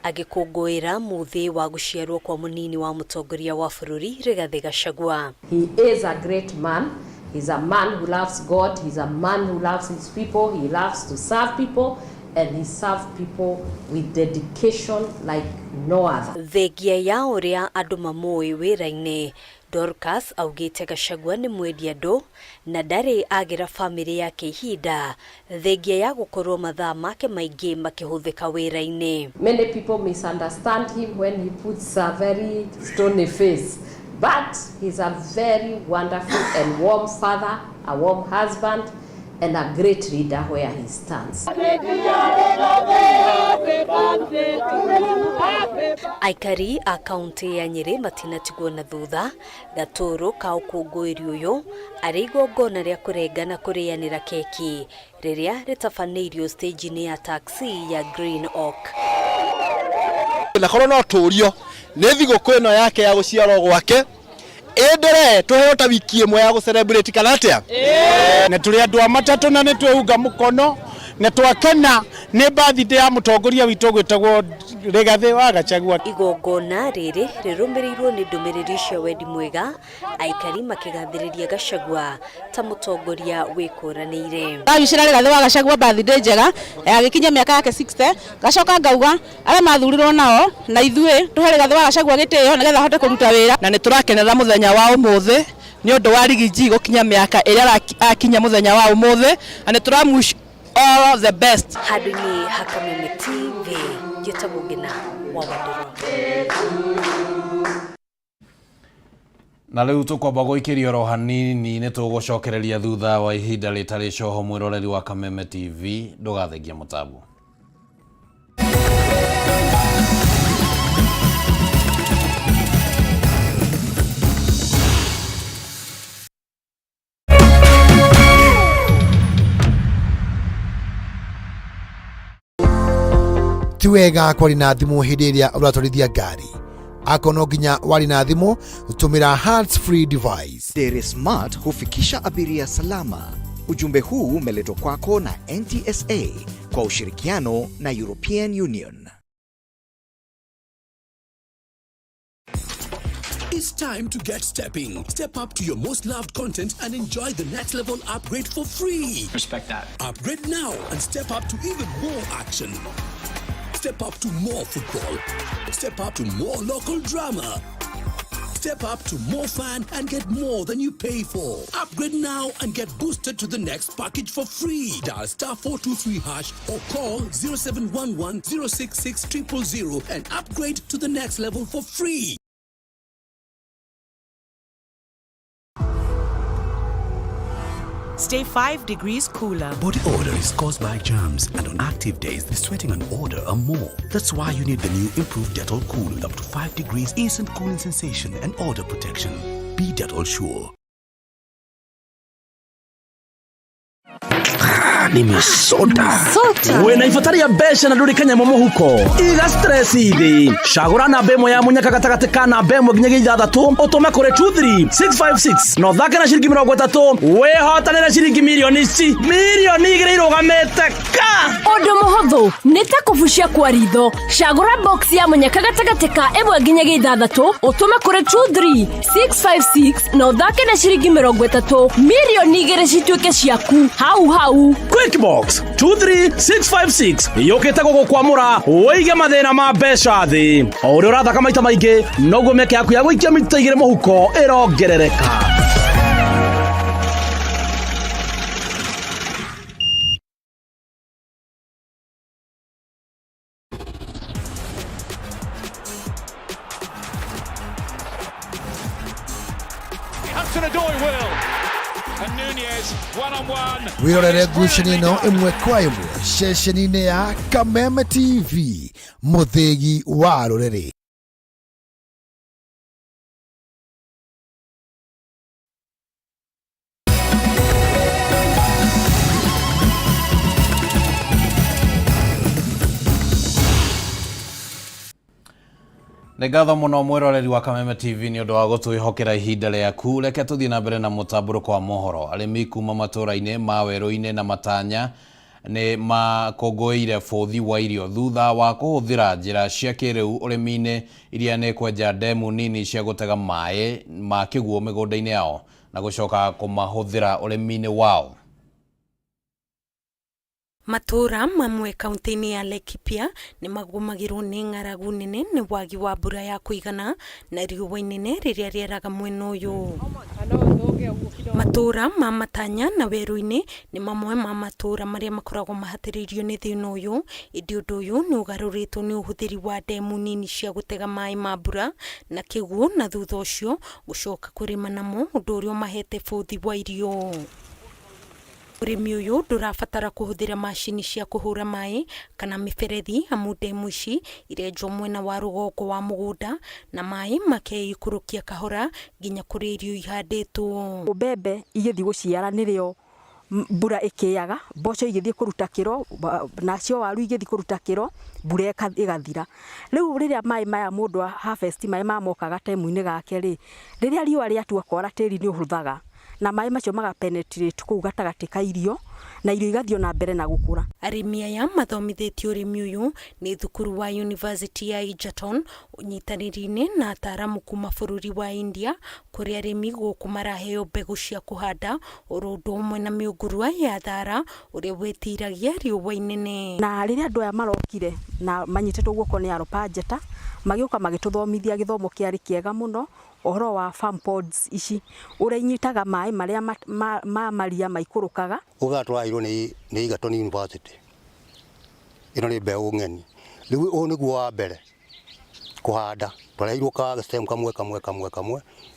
agĩkũngũĩra mũthĩ wa gũciarwo kwa mũnini wa mũtongoria wa bũrũri Rigathĩ Gachagua. He is a great man. He's a man who loves God. He's a man who loves his people. He loves to serve people, and he serves people with dedication like no other. Thengia ya ũrĩa andũ mamũĩ wĩra-inĩ, Dorcas augĩte Gachagua nĩ mwendi andũ na ndarĩ agĩra family yake ihinda, thengia ya gũkorwo mathaa make maingĩ makĩhũthĩka wĩra-inĩ. Many people misunderstand him when he puts a very stony face, but he's a very wonderful and warm father, a warm husband, and a great leader where he stands. Aikari a kaunti ya Nyeri matinatigwo na thutha, gatũrũ ka ũkũngũĩri ũyũ arĩ igongona rĩa kũrengana kũrĩanĩra keki rĩrĩa rĩtabanĩirio stage-inĩ ya taxi ya Green Oak. Na korwo no tũrio nĩ thigũkũ ĩno yake ya gũciarwo gwake endere tuheo ta wiki ĩmwe ya gũcelebrate kana atĩa na tũrĩ andũ a matatũ na nĩ twĩhunga mũkono na twakena nĩ birthday ya mũtongoria witũ gwĩtagwo Rigathi wa Gachagua. Igongona riri rirumirirwo ni ndumiriri cia wendi mwega, aikari makigathiriria Gachagua ta mutongoria wikuranire. Ndabicira Rigathi wa Gachagua birthday njega agikinya miaka yake 60 gacoka ngauga aria mathurirwo nao na ithuĩ tuhe Rigathi wa Gachagua gitio nigetha hote kuruta wira na niturakenera muthenya wa umuthi ni undu wa Rigiji gukinya miaka iria akinya muthenya wa umuthi na nituramush all the best. Handũ-inĩ ha Kameme TV njĩtagwo Ngina wa Wadĩro. Na rĩu tũkwamba gũikĩria oro hanini nĩ tũgũcokereria thutha wa ihinda rĩtarĩ coho mwĩroreri wa Kameme TV ndũgathengia mũtambo. Tiwega kwari na thimu hindi iria uratwarithia ngari akono nginya wari na thimu tumira hands free device. Dere Smart hufikisha abiria salama. Ujumbe huu umeletwa kwako na NTSA kwa ushirikiano na European Union. It's time to get stepping. Step up to your most loved content and enjoy the next level upgrade for free. Respect that. Upgrade now and step up to even more action. Step up to more football. Step up to more local drama. Step up to more fun and get more than you pay for. Upgrade now and get boosted to the next package for free. Dial *423# or call 0711 066 000 and upgrade to the next level for free. Stay 5 degrees cooler. Body odor is caused by germs, and on active days, the sweating and odor are more. That's why you need the new improved Dettol Cool with up to 5 degrees instant cooling sensation and odor protection. Be Dettol sure. Nimesota. Wena ifataria besha na nduri kanya momo huko. Iga stress idi. Shagura na bemo ya munyaka gatagate kana bemo ginyege ithathatu. Otoma kore 23656. No thake na shiringi 30. We hotanira shiringi milioni ici. Milioni igire irugamete ka. Ondo muhotho nita kufushia kwa ritho. Shagura box ya munyaka gatagate ka emwe ginyege ithathatu. Otoma kore 23656. No thake na shiringi 30. Milioni igire cituike ciaku. Hau. Quickbox 23656 yoketa gogo kwamura oige mathina ma besha thi ori uratha kamaita maingi noguo meke yaku ya gwikia mita igire muhuko irongerereka. Wirorere ngucanio ino imwe kwa imwe ceceni-inĩ ya Kameme TV muthegi wa rũrĩrĩ. Ngatho muno mwiroreri wa Kameme TV ni undu wa gutwihokera ihinda riaku. Reke tuthie na mbere na Mutamburuko Wa Mohoro. Arimi kuma matũra-inĩ ma werũ-inĩ na matanya ni makũngũĩire bũthi wa irio thutha wa kũhũthĩra njĩra cia kĩrĩu ũrĩmi-inĩ iria nĩ kwenja ndemu nini cia gũtega maĩ ma kĩguũ mĩgũnda-inĩ yao na gũcoka kũmahũthĩra ũrĩmi-inĩ wao. Matura mamwe kaunti-inĩ ya Laikipia nĩ magũmagĩrwo nĩ ng'aragu nene nĩ wagi wa mbura ya kũigana na riũa inene rĩrĩa rĩeraga mwena ũyũ. Matura ma matanya na werũ-inĩ nĩ mamwe ma matura marĩa makoragwo mahatĩrĩirio nĩ thĩna ũyũ. Ĩndĩ ũndũ ũyũ nĩ ũgarũrĩtwo nĩ ũhũthĩri wa ndemu nini cia gũtega maĩ ma mbura na kĩguũ na thutha ũcio gũcoka kũrĩma namo, ũndũ ũrĩa ũmahete bũthi wa irio. Ũrĩmi ũyũ ndũrabatara kũhũthĩra macini cia kũhũra maĩ kana mĩberethi amu ndemu ici irenjwo mwena wa rũgongo wa mũgũnda na maĩ makeikũrũkia kahora nginya kũrĩa irio ihandĩtwo. Mbembe igĩthiĩ gũciara nĩrĩo mbura ĩkĩaga, mboco igĩthiĩ kũruta kĩro, nacio waru igĩthiĩ kũruta kĩro, mbura ĩgathira. Rĩu rĩrĩa maĩ maya mũndũ harvest maĩ mamoka gatemu-inĩ gake rĩ, rĩrĩa riũa rĩatua kwara tĩri nĩ ũhũthaga na maĩ macio magapenetrate kũu gatagatĩ ka irio na irio igathio na mbere na gũkũra. Arĩmi aya mathomithĩtio ũrĩmi ũyũ nĩ thukuru wa University ya Egerton ũnyitanĩri-inĩ na ataaramu kuma bũrũri wa India, kũrĩa arĩmi gũkũ maraheo mbegũ cia kũhanda ũndũ ũmwe na mĩũngũrwa ya thara ũrĩa wĩtiragia riũa inene. Na rĩrĩa andũ aya marokire na manyitĩtwo guoko nĩ Aropajeta magĩũka magĩtũthomithia gĩthomo kĩarĩ kĩega mũno, ũhoro wa farm pods ici ũrĩa inyitaga maĩ marĩa maria maikũrũkaga. Ũgatwarĩirwo nĩ Egerton University. Ĩno nĩ mbeũ ng'eni. Rĩu ũũ nĩguo wa mbere kũhanda. Twarehirwo ka stem kamwe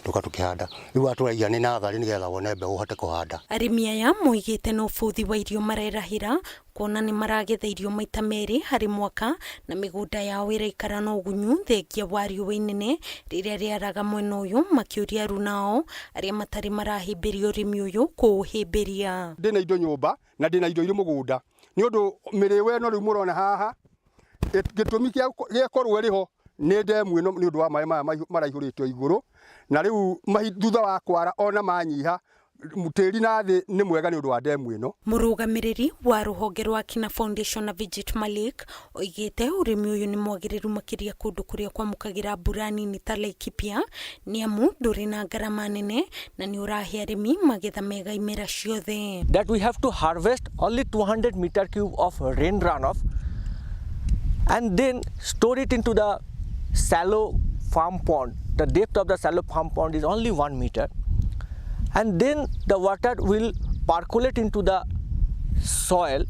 tũkahanda. Rĩu atũraiya nĩ natharĩ nĩgetha wone mbeũ ũhote kũhanda. Arĩmi aya moigĩte no ũbũthi wa irio marerahĩra kuona nĩ maragetha irio maita merĩ harĩ mwaka na mĩgũnda yao ĩraikara na ũgunyu thengia wa riũa inene rĩrĩa rĩaraga mwena ũyũ, makĩũria arũ nao arĩa matarĩ marahĩmbĩria ũrĩmi ũyũ kũũhĩmbĩria. Ndĩna indo nyũmba na ndĩna indo irĩ mũgũnda. Nĩ ũndũ mĩrĩwe ĩno rĩu mũrona haha gĩtũmi gĩakorwo ĩrĩho nĩ ndemu ĩno nĩ ũndũ wa maĩ maya maraihũrĩtio igũrũ, na rĩu thutha wa kwara ona manyiha tĩri na thĩ nĩ mwega nĩ ũndũ wa ndemu ĩno. Mũrũgamĩrĩri wa rũhonge rwa Kina Foundation na Vijit Malik oigĩte ũrĩmi ũyũ nĩ mwagĩrĩru makĩria kũndũ kũrĩa kwamũkagĩra mbura nini ta Laikipia, nĩ amu ndũrĩ na ngarama nene na nĩ ũrahe arĩmi magetha mega imera ciothe. That we have to harvest only 200 meter cube of rain runoff and then store it into the shallow farm pond. The depth of the shallow farm pond is only 1 meter. And then the water will percolate into the soil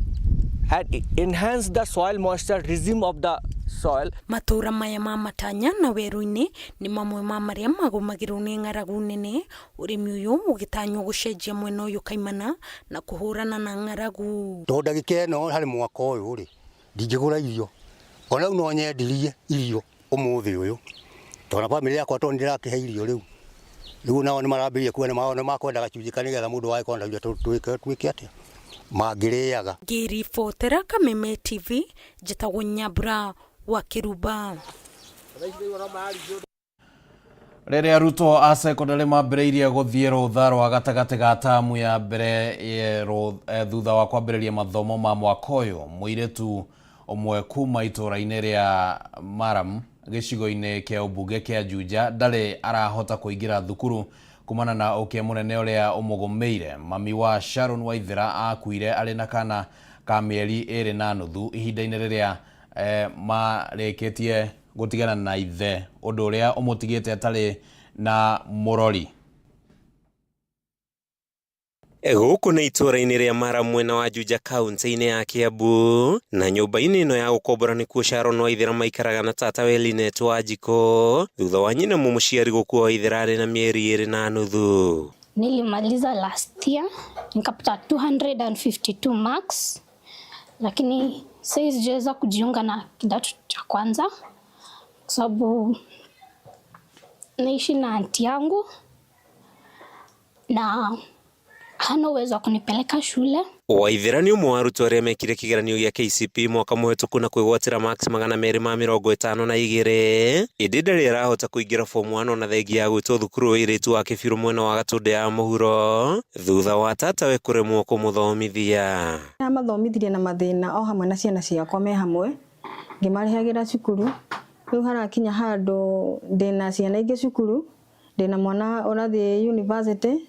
and enhance the soil moisture regime of the soil. Matũra maya ma Matanya na Weru-inĩ nĩ mamwe ma marĩa magũmagĩrwo nĩ ng'aragu nene, ũrĩmi ũyũ ũgĩtanywo gũcenjia mwena ũyũ kaimana na kũhũrana na ng'aragu. Tondũ ndagĩka ĩno harĩ mwaka ũyũ rĩ ndingĩgũra irio, ona no nyendirie irio ũmũthĩ ũyũ tondũ bamĩrĩ yakwa tondũ ndĩrakĩhe irio rĩu. Rĩu nao nĩ marambĩrĩria kuona maono makwenda gacunjĩ kanĩgetha mũndũ wagĩkorwo na twĩke atĩa mangĩrĩaga. Ngĩribotera Kameme TV, njĩtagwo Nyambura wa Kĩrumba. Rĩrĩa arutwo a secondary mambĩrĩirie gũthiĩ rũtha rwa gatagatĩ ga tamu ya mbere thutha wa kwambĩrĩria mathomo ma mwaka ũyũ, mũirĩtu ũmwe kuma itũra-inĩ rĩa Maram gĩcigo-inĩ kĩa ũmbunge kĩa Juja ndarĩ arahota kũingĩra thukuru kumana na ũkĩa mũnene ũrĩa ũmũgũmĩire. Mami wa Sharon Waithera akuire arĩ na kana ka mĩeri 2.5 ihinda-inĩ rĩrĩa marĩkĩtie gũtigana na ithe, ũndũ ũrĩa ũmũtigĩte atarĩ na mũrori. Gũkũ nĩ itũra-inĩ rĩa Maram mwena wa Juja kaunti-inĩ ya Kiambu, na nyũmba-inĩ ĩno ya gũkombora nĩkuo Sharon Waithera maikaraga na tata Linet Wanjiko thutha wa nyina mũciari gũkua Waithera arĩ na mĩeri 2.5. Nilimaliza last year nikapata 252 marks, lakini sasa sijaweza kujiunga na kidato cha kwanza kwa sababu naishi na aunti yangu na hana uwezo wa kunipeleka shule. Waithera nĩ ũmwe wa arutwo arĩa mekire kĩgeranio gĩa KCPE mwaka mũhetũku na kwĩgwatĩra marks 252, ĩndĩ ndarĩ arahota kũingĩra form 1 ona thengia ya gwĩtwo thukuru wa airĩtu wa Kĩbirũ mwena wa Gatũndũ ya mũhuro thutha wa tatawe kũremwo kũmũthomithia. Amathomithirie na mathĩna o hamwe na ciana ciakwa me hamwe, ngĩmarĩhagĩra cukuru. Rĩu harakinya handũ ndĩna ciana ingĩ cukuru, ndĩna mwana ũrathiĩ university,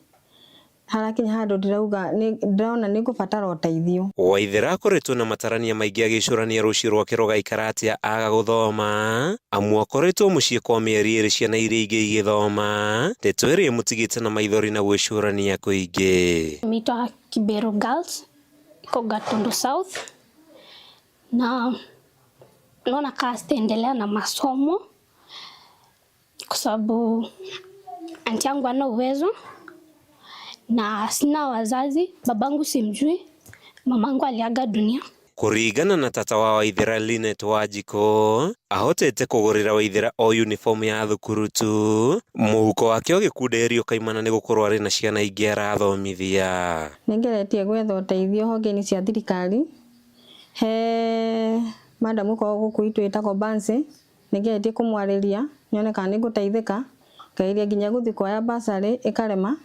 harakinya handũ ndĩrona nĩngũbatara ũteithio. Waithera akoretwo na matarania maingĩ agĩcũrania rũciũ rwake rũgaikara atĩa aga gũthoma, amu akoretwo mũciĩ kwa mĩeri 2 ciana iria ingĩ igĩthoma, ndeto ĩrĩa mũtigĩte na maithori na gwĩcũrania kũingĩ. Mitwa Kibero Girls iko Gatũndũ South, na naona kama sitaendelea na masomo kwa sababu aunti yangu ana uwezo na sina wazazi, babangu simjui, mamangu aliaga dunia. Kũringana na tata wa Waithera Linet Wanjiko, ahotete kũgũrĩra Waithera o uniform ya thukuru tu, mũhuko wake ũgĩkunderio kaimana nĩ gũkorwo arĩ na ciana ingĩ arathomithia. Nĩngeretie gwetha ũteithio honge-inĩ cia thirikari, he madam ũko gũkũ itũ ĩtagwo Banse, nĩngeretie kũmwarĩria nyone kana nĩngũteithĩka, ngairia nginya gũthiĩ kuoya basarĩ ĩkarema.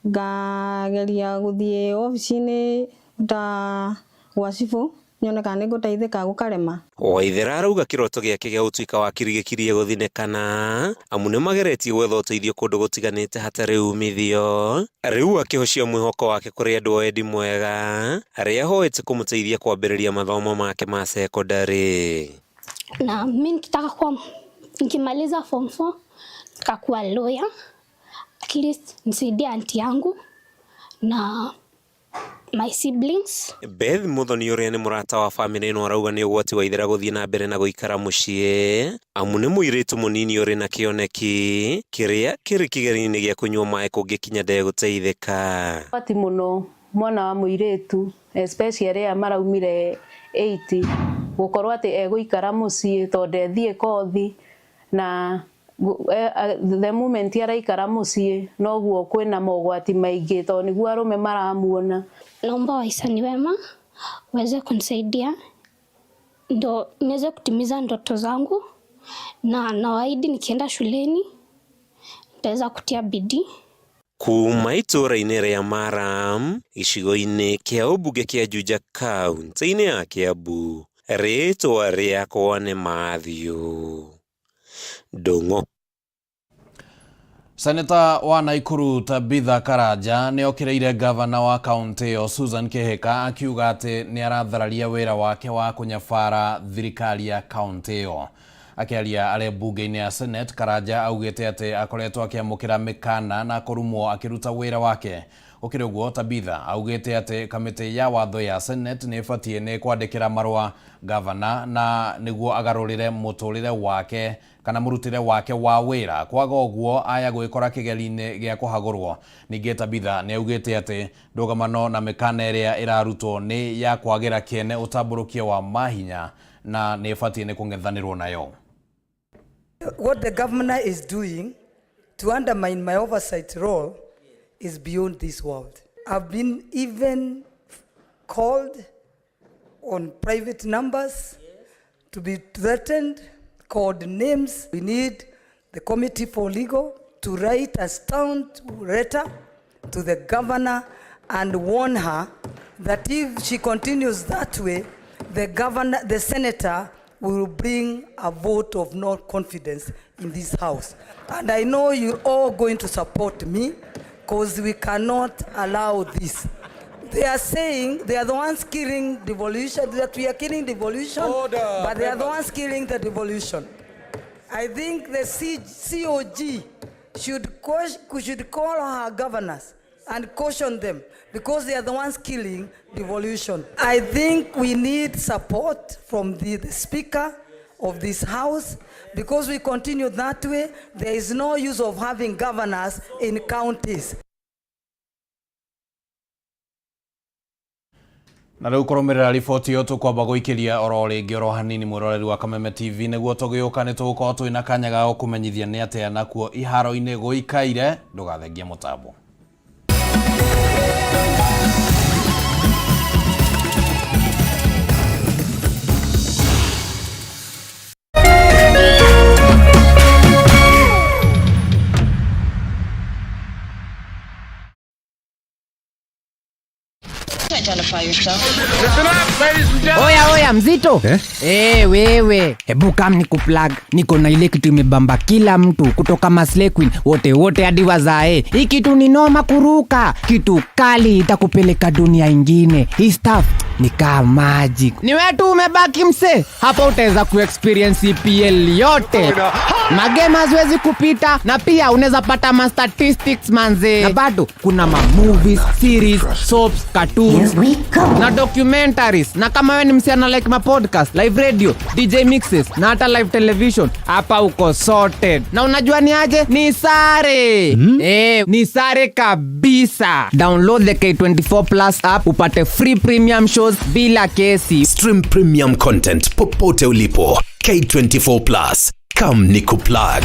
ngageria guthie ofici-inĩ ta gwacibu nyone kana nĩngũteithĩka gũkarema. Waithera arauga kĩroto gĩake gĩa gũtuĩka wakiri gĩkirie gũthinĩkana amu nĩmageretie gwetha ũteithio kũndũ gũtiganĩte hatarĩ umithio. Rĩu akĩhocia mwĩhoko wake kũrĩ andũ a wendi mwega arĩa hoete kũmũteithia kwambĩrĩria mathomo make ma secondary. Na mimi nikimaliza form 4 nikakuwa lawyer, at least nisaidie aunti yangu na my siblings. Beth Muthoni ũrĩa nĩ mũrata wa family ĩno arauga nĩ ũgwati Waithera gũthiĩ na mbere na gũikara mũciĩ amu nĩ mũirĩtu mũnini ũrĩ na kĩoneki kĩrĩa kĩrĩ kĩgeri-inĩ gĩa kũnyua maĩ kũngĩkinya ndegũteithĩka. Ũgwati mũno mwana wa mũirĩtu especially arĩa maraumire 80 gũkorwo atĩ egũikara mũciĩ tondũ ethiĩ kothi na the moment araikara mũciĩ noguo kwĩna mogwati maingĩ tondũ nĩguo arũme maramuona. Naomba wahisani wema waweze kunisaidia ndo niweze kutimiza ndoto zangu, na nawaahidi nikienda shuleni nitaweza kutia bidii. Kuma itũra-inĩ rĩa Maram gĩcigo-inĩ kĩa ũmbunge kĩa Juja kaunti-inĩ ya Kiambu, rĩtwa rĩakwa nĩ Matthew Ndung'u. Seneta wa Naikuru Tabitha Karanja nĩ okireire gavana wa kaunti ĩyo Susan Kihika akiuga atĩ nĩ arathararia wĩra wake wa kũnyabara thirikari ya kaunti ĩyo. Akiaria arĩ bunge-inĩ ya Senate, Karanja augĩte atĩ akoretwo akĩamũkĩra mĩkana na kũrumwo akĩruta wĩra wake. Ũkĩrĩ ũguo, Tabitha augĩte atĩ kamĩtĩ ya watho ya Senate nĩ ĩbatiĩ nĩ kwandĩkĩra marũa gavana na nĩguo agarũrĩre mũtũrĩre wake kana mũrutĩre wake wa wĩra. Kwaga ũguo aya gwĩkora kĩgeri-inĩ gĩa kũhagũrwo. Ningĩ Tabitha nĩ augĩte atĩ ndũgamano na mĩkana ĩrĩa ĩrarutwo nĩ ya kwagĩra kĩene ũtambũrũkia wa mahinya na nĩ ĩbatiĩ nĩ kũng'ethanĩrwo nayo. What the governor is doing to undermine my oversight role is beyond this world. I've been even called on private numbers to be threatened, called names. We need the Committee for Legal to write a stout letter to the governor and warn her that if she continues that way, the senator will bring a vote of no confidence in this house. And I know you're all going to support me because we cannot allow this. They are saying they are the ones killing devolution, that we are killing devolution, but they are the ones killing the devolution. I think the COG should call our governors and caution them because they are the ones killing devolution. I think we need support from the Speaker of this House because we continue that way. There is no use of having governors in counties. Na rĩu kũrũmĩrĩra riboti ĩyo tũkwamba gũikĩria oro rĩngĩ oro hanini mwĩroreri wa Kameme TV nĩguo tũgĩũka nĩ tũgũkorwo twĩna kanya ga gũkũmenyithia nĩ atĩa nakuo iharo-inĩ gũikaire. Ndũgathengie mũtambo. Oya mzito. Wewe, hebu kam nikuplug. Niko na ile kitu imebamba kila mtu kutoka Masle Queen wote hadi wazae. Hii kitu ni noma kuruka. Kitu kali itakupeleka dunia ingine. Hii stuff ni kama magic. Ni wewe tu umebaki mse. Hapa utaweza kuexperience EPL yote. Magame haziwezi kupita na pia unaweza pata ma statistics manze. Na bado kuna ma movies, series, soaps, cartoons na documentaries. Na kama wewe ni msichana like ma podcast, live radio, DJ mixes na hata live television, hapa uko sorted. Na unajua ni aje? Ni sare. Ni sare kabisa. Download the K24 Plus app upate free premium shows bila kesi. Stream premium content popote ulipo. K24 Plus. Come nikuplug.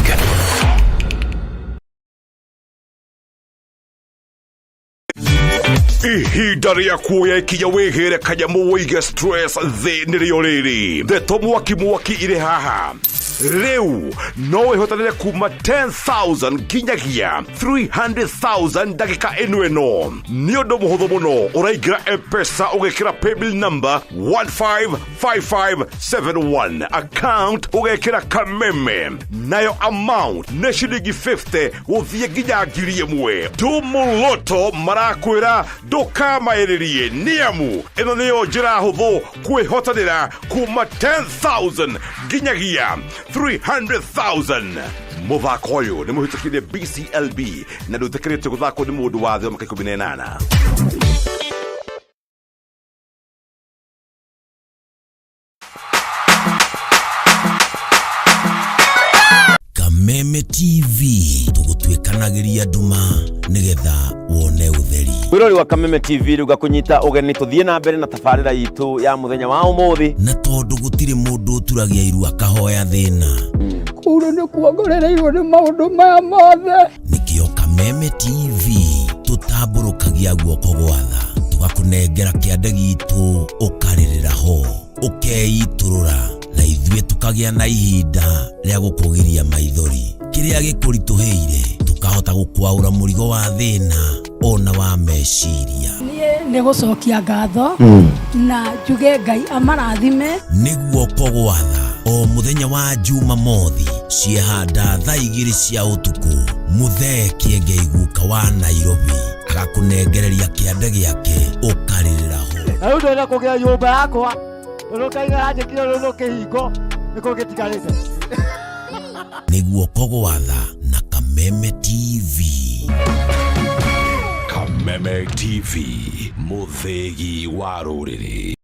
Ihinda rĩa kuoya ikinya wĩgĩre kanyamu wĩige stress thĩ nĩrĩo rĩrĩ. Ndeto mwaki irĩ haha. Reu no ihotanire kuma 10,000 nginyagia 300,000 ndagika eno. Ni undu muhuthu muno uraigira M-Pesa ugekira paybill number 155571 account ugekira Kameme nayo amount ne shilingi 50 uthie nginya ngiri imwe. Tumuloto marakwira ndukamairirie niamu ino niyo njira huthu kwihotanira kuma 10,000 nginyagia 300,000. Muthako uyu ni muhitukire BCLB na ndutekerete guthako ni mundu wa thio maka 18. Kameme TV tugutwikanagiria nduma nigetha wone utheri. Wirori wa Kameme TV ruga kunyita ugeni tuthie na mbere na tafarira yitu ya muthenya wa umuthi na tondu gutire mundu turagia iru akahoya thina kuru ni kuongorereirwo ni maundu maya mothe nikio Kameme TV tutamburukagia guoko gwa tha tugakunengera kiande gitu ukaririra ho ukeiturura na ithue tukagia na ihinda ria gukugiria maithori kiria gikurituheire tukahota gukwaura murigo wa thina ona wa meciria ni gucokia ngatho na njuge Ngai amarathime niguo kogwatha o muthenya wa Jumamothi ciehanda thaa 2 cia utuku mutheki Ngeiguka wa Nairobi agakunengereria kiande giake ukaririra ho ayo ndona kugia nyumba yakwa urukaiga aje kiro ruke hingo niko gitigarite niguo kogwatha na Kameme TV. Kameme TV muthegi wa ruriri.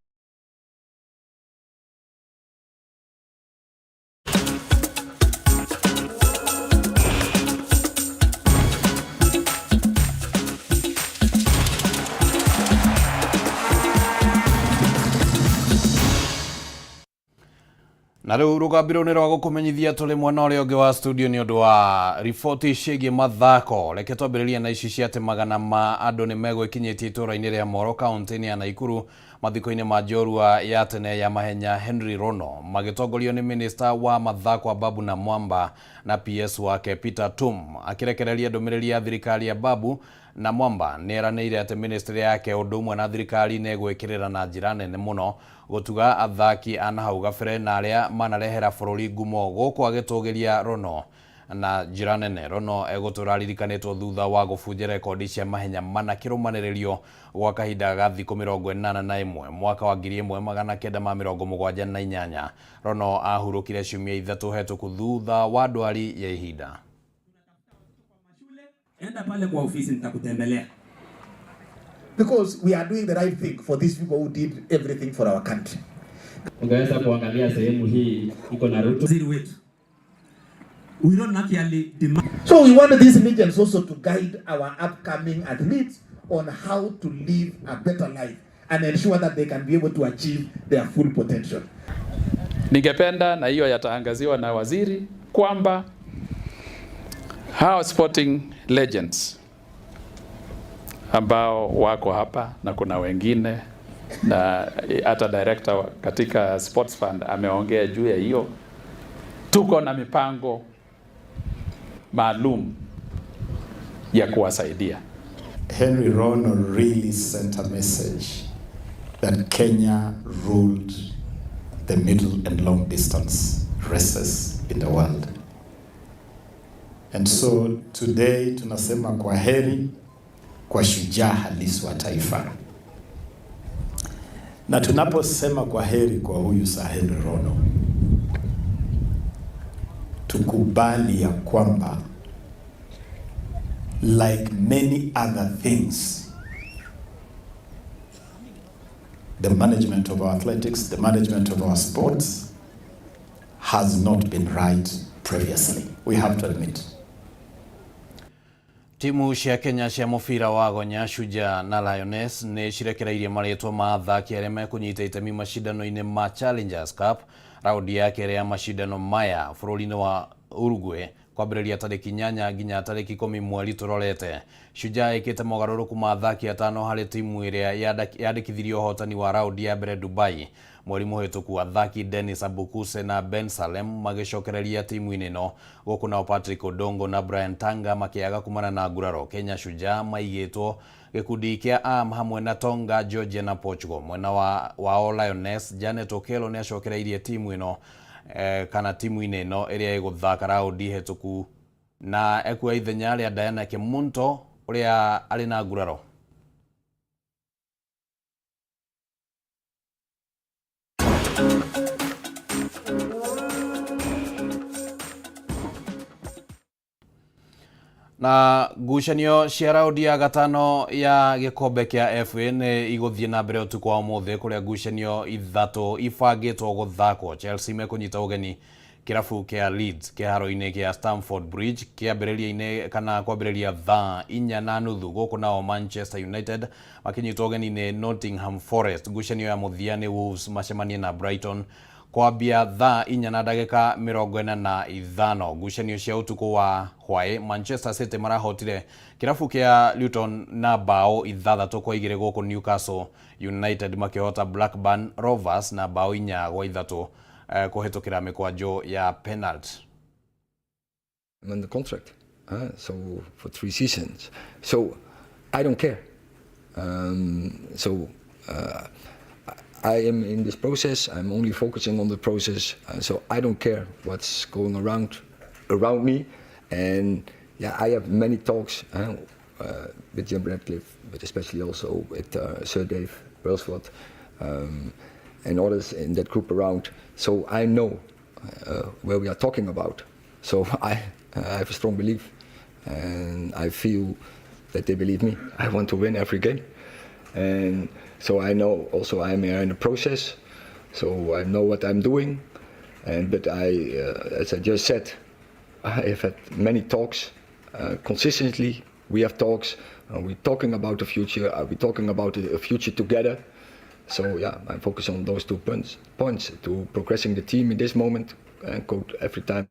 Na riu rugambiro ni rwa gukumenyithia tuli mwena uria ungi wa studio ni undu wa riboti ciĩgiĩ mathako. Reke twambĩrĩrie na ici ciate magana ma andu ni megwikinyitie itũra-inĩ ria Mohoro kaunti-inĩ ya Naikuru mathiko-inĩ ma njorua ya tene ya mahenya Henry Rono magĩtongorio ni minister wa mathako Babu na Mwamba na PS wake Peter Tum. Akirekereria ndũmĩrĩri ya thirikari ya Babu na Mwamba nĩeranĩire atĩ ministry yake ũndũ ũmwe na thirikari nĩ gwĩkĩrĩra na njĩra nene mũno gutuga athaki ana hau gabere na aria manarehera bũrũri ngumo gũkũ agĩtũgĩria Rono na njĩra nene. Rono egũtũraririkanĩtwo thutha wa gũbunja rekondi cia mahenya mana kĩrũmanĩrĩrio gwa kahinda ga thikũ 81 mwaka wa 1978. Rono ahurũkire ciumia ithatũ hetũku thutha wa ndwari ya ihinda. Enda pale kwa ofisi nitakutembelea. Because we are doing the right thing for these people who did everything for our country. Ungeweza kuangalia sehemu hii iko na rutu. Waziri wetu. We don't actually demand. So we want these legends also to guide our upcoming athletes on how to live a better life and ensure that they can be able to achieve their full potential. Ningependa na hiyo yataangaziwa na waziri kwamba hao sporting legends ambao wako hapa na kuna wengine na hata director katika sports fund ameongea juu ya hiyo. Tuko na mipango maalum ya kuwasaidia. Henry Rono really sent a message that Kenya ruled the middle and long distance races in the world. And so today tunasema kwa heri kwa shujaa halisi wa taifa. Na tunaposema kwa heri kwa huyu Sir Henry Rono, tukubali ya kwamba like many other things, the management of our athletics, the management of our sports has not been right previously. We have to admit. Timu cia Kenya cia mubira wa gonya Shujaa na Lioness nĩ cirekereirie marĩtwa ma athaki arĩa mekũnyita itemi macindano-inĩ ma Challengers Cup raundi ya kerĩ ya macindano maya bũrũri-inĩ wa Uruguay kwambĩrĩria tarĩki 8 nginya tarĩki 10 mweri tũrorete. Shujaa ĩkĩte mogarũrũku ma athaki atano harĩ timu ĩrĩa yandĩkithirio ũhotani wa raundi ya mbere Dubai. Mweri mũhĩtũku athaki Dennis Abukuse na Ben Salem magĩcokereria timu-inĩ ĩno, gũkũ nao Patrick Odongo na Brian Tanga makĩaga kumana na nguraro. Kenya Shujaa maigĩtwo gĩkundi kĩa AM hamwe na Tonga, Georgia na Portugal. Mwena wa Lioness, Janet Okello nĩ acokereirie timu ĩno kana timu-inĩ ĩno ĩrĩa ĩgũthaka raundi hĩtũku, na ekuoya ithenya rĩa Diana Kimunto ũrĩa arĩ na nguraro. Na ngucanio cia raundi ya gatano ya gikombe kia FA nĩ igũthiĩ na mbere ũtukũ wa ũmũthĩ, kũrĩa ngucanio ithatũ ibangĩtwo gũthakwo. Chelsea mekũnyita ũgeni kĩrabu kia Leeds kĩharo-inĩ kia Stamford Bridge kĩambĩrĩria-inĩ kana kwambĩrĩria thaa 4:30. Gũkũ nao Manchester United makĩnyita ũgeni nĩ Nottingham Forest. Ngucanio ya mũthia nĩ Wolves macemanie na Brighton kwambia thaa 4:45. Ngucanio cia ũtukũ wa hwaĩ, Manchester City marahotire kĩrabu kia Luton na bao 6-2 gũkũ Newcastle United makĩhota Blackburn Rovers na bao 4-3 kũhĩtũkĩra mĩkwanjo ya penalty. I'm on the contract, so for 3 seasons. So I don't care. I am in this process. I'm only focusing on the process, so I don't care what's going around me. And yeah, I have many talks with Jim Radcliffe, but especially also with Sir Dave Brailsford and others in that group around. So I know where we are talking about. So I have a strong belief, and I feel that they believe me. I want to win every game, and so I know also I'm in a process, so I know what I'm doing. But as I just said, I have had many talks consistently. We have talks. We're talking about the future. We're talking about a future together. So yeah, I'm focused on those 2 points to progressing the team in this moment and go every time.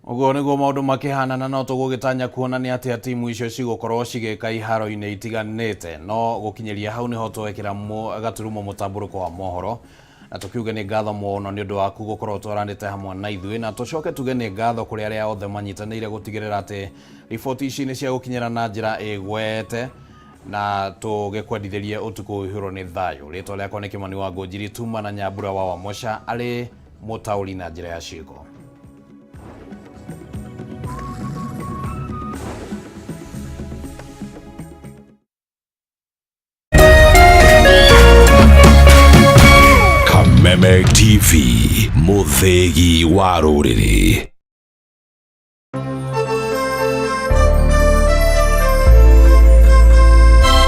Ũguo nĩguo maũndũ makĩhana, na no tũgũgĩtanya kuona nĩ atĩa timu icio cigũkorwo cigĩka iharo-inĩ itiganĩte. No gũkinyĩria hau nĩho twekĩra gaturumo Mutamburuko Wa Mohoro, na tũkiuge nĩ ngatho mũno nĩ ũndũ waku gũkorwo twaranĩte hamwe na ithuĩ, na tũcoke tuge nĩ ngatho kũrĩ arĩa othe manyitanĩire gũtigĩrĩra atĩ riboti ici nĩ cia gũkinyĩra na njĩra ĩgwete, na tũgĩkwendithĩrie ũtukũ ũhũrwo nĩ thayũ. Rĩtwa rĩakwa nĩ Kĩmani wa Ngũnjiri Tuma na Nyambura wa Wamosha arĩ mũtaũri na njĩra ya ciĩko. Kameme TV, mũthĩgi wa rũrĩrĩ.